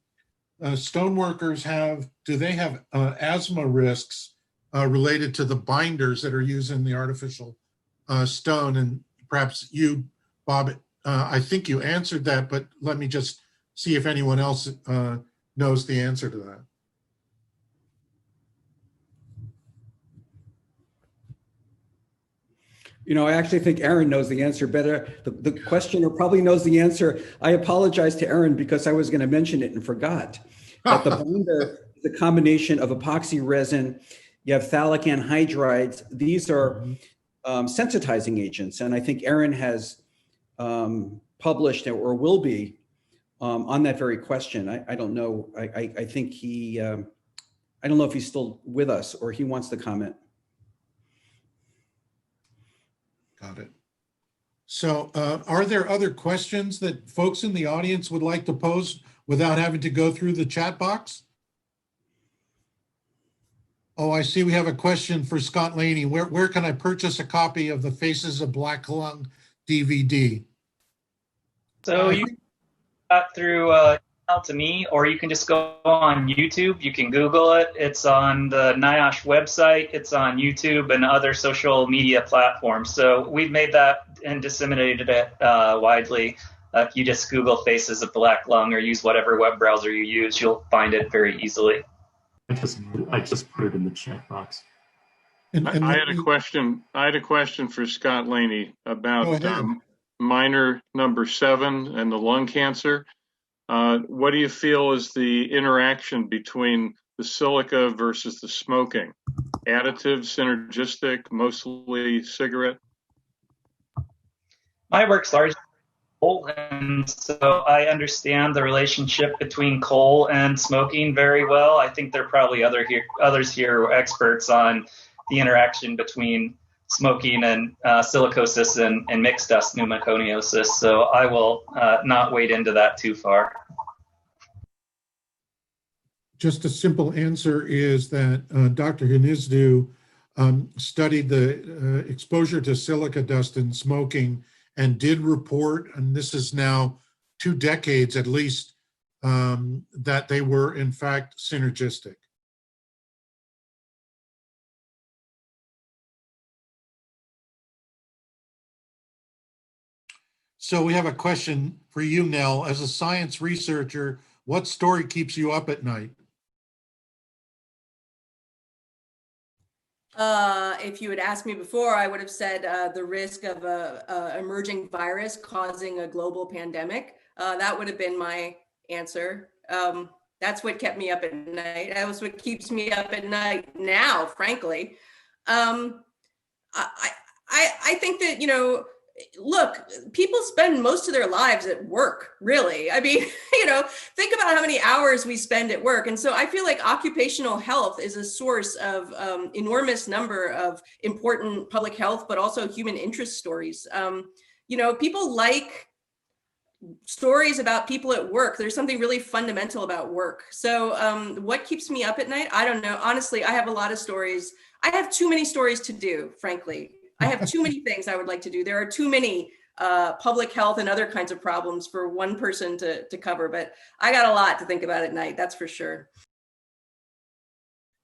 Stoneworkers do they have asthma risks related to the binders that are used in the artificial stone? And perhaps you, Bob, I think you answered that, but let me just see if anyone else knows the answer to that. You know, I actually think Aaron knows the answer better. The questioner probably knows the answer. I apologize to Aaron because I was going to mention it and forgot. But the binder is a combination of epoxy resin. You have phthalic anhydrides. These are sensitizing agents. And I think Aaron has published or will be on that very question. I don't know. I think he, I don't know if he's still with us or he wants to comment. Got it. So are there other questions that folks in the audience would like to pose without having to go through the chat box? Oh, I see we have a question for Scott Laney. Where can I purchase a copy of the Faces of Black Lung DVD? So you can that through email to me, or you can just go on YouTube. You can Google it. It's on the NIOSH website. It's on YouTube and other social media platforms. So we've made that and disseminated it widely. If you just Google Faces of Black Lung or use whatever web browser you use, you'll find it very easily. I just put it in the chat box. I had a question. I had a question for Scott Laney about minor number 7 and the lung cancer. What do you feel is the interaction between the silica versus the smoking? Additive, synergistic, mostly cigarette? My work's largely coal, and so I understand the relationship between coal and smoking very well. I think there are probably others here who are experts on the interaction between smoking and silicosis and mixed dust pneumoconiosis. So I will not wade into that too far. Just a simple answer is that Dr. Hinizdu studied the exposure to silica dust in smoking and did report, and this is now 2 decades at least, that they were in fact synergistic. So we have a question for you, Nell. As a science researcher, what story keeps you up at night? If you had asked me before, I would have said the risk of a emerging virus causing a global pandemic. That would have been my answer. That's what kept me up at night. That was what keeps me up at night now, frankly. I think that, look, people spend most of their lives at work, really. I mean, think about how many hours we spend at work. And so I feel like occupational health is a source of enormous number of important public health, but also human interest stories. People like stories about people at work. There's something really fundamental about work. So what keeps me up at night? I don't know. Honestly, I have a lot of stories. I have too many stories to do, frankly. I have too many things I would like to do. There are too many public health and other kinds of problems for one person to cover, but I got a lot to think about at night, that's for sure.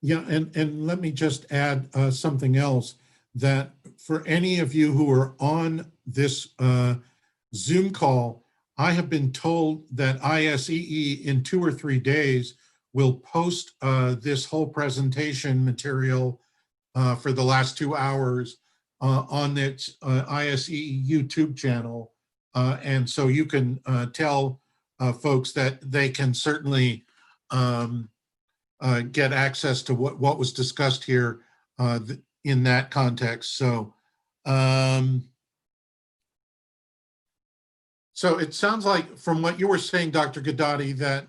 Yeah, and let me just add something else, that for any of you who are on this Zoom call, I have been told that ISEE in 2 or 3 days will post this whole presentation material for the last 2 hours on its ISEE YouTube channel. And so you can tell folks that they can certainly get access to what was discussed here in that context. So, so it sounds like from what you were saying, Dr. Gadati, that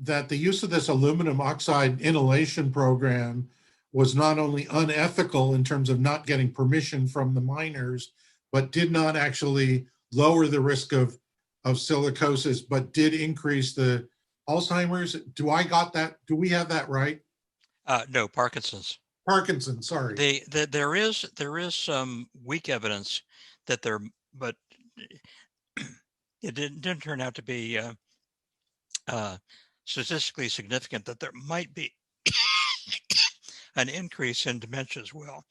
that the use of this aluminum oxide inhalation program was not only unethical in terms of not getting permission from the miners, but did not actually lower the risk of silicosis, but did increase the Alzheimer's. Do I got that? Do we have that right? No, Parkinson's. Parkinson's, sorry. There is some weak evidence that there, but it didn't turn out to be statistically significant, that there might be an increase in dementia as well.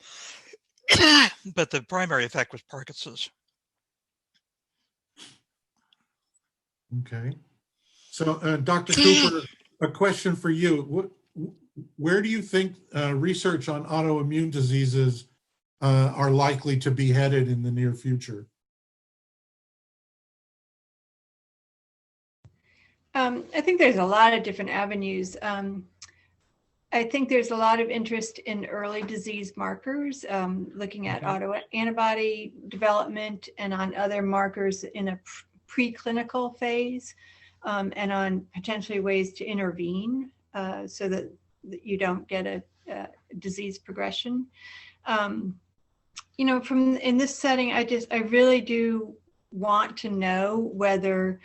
But the primary effect was Parkinson's. Okay. So Dr. Cooper, a question for you. Where do you think research on autoimmune diseases are likely to be headed in the near future? I think there's a lot of different avenues. I think there's a lot of interest in early disease markers, looking at autoantibody development and on other markers in a preclinical phase, and on potentially ways to intervene so that you don't get a disease progression. In this setting, I really do want to know whether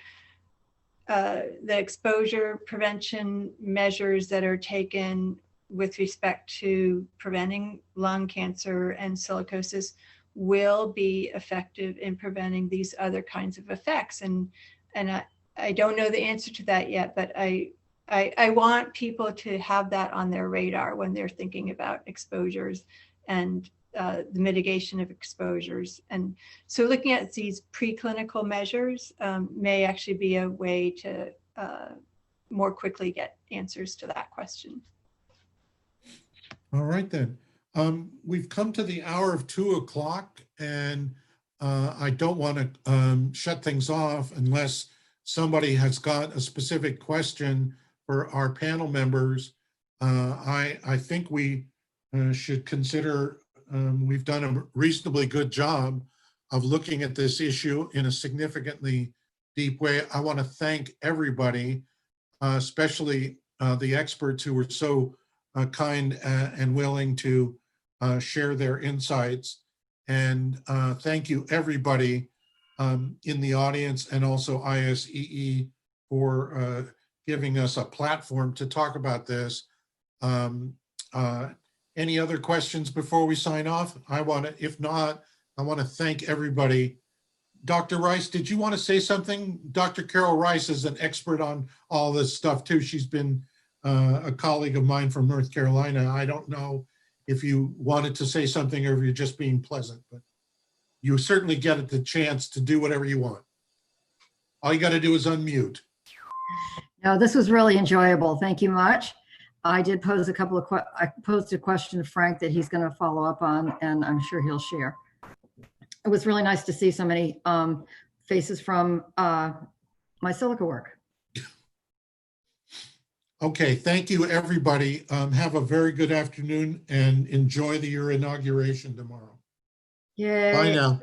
the exposure prevention measures that are taken with respect to preventing lung cancer and silicosis will be effective in preventing these other kinds of effects. And I don't know the answer to that yet, but I want people to have that on their radar when they're thinking about exposures and the mitigation of exposures. And so looking at these preclinical measures may actually be a way to more quickly get answers to that question. All right then. We've come to the hour of 2 o'clock, and I don't want to shut things off unless somebody has got a specific question for our panel members. I think we should consider we've done a reasonably good job of looking at this issue in a significantly deep way. I want to thank everybody, especially the experts who were so kind and willing to share their insights. And thank you everybody in the audience, and also ISEE for giving us a platform to talk about this. Any other questions before we sign off? If not, I want to thank everybody. Dr. Rice, did you want to say something? Dr. Carol Rice is an expert on all this stuff too. She's been a colleague of mine from North Carolina. I don't know if you wanted to say something or if you're just being pleasant, but you certainly get the chance to do whatever you want. All you got to do is unmute. No, this was really enjoyable. Thank you much. I did pose a couple of I posed a question to Frank that he's going to follow up on, and I'm sure he'll share. It was really nice to see so many faces from my silica work. Okay, thank you, everybody. Have a very good afternoon and enjoy your inauguration tomorrow. Yay. Bye now.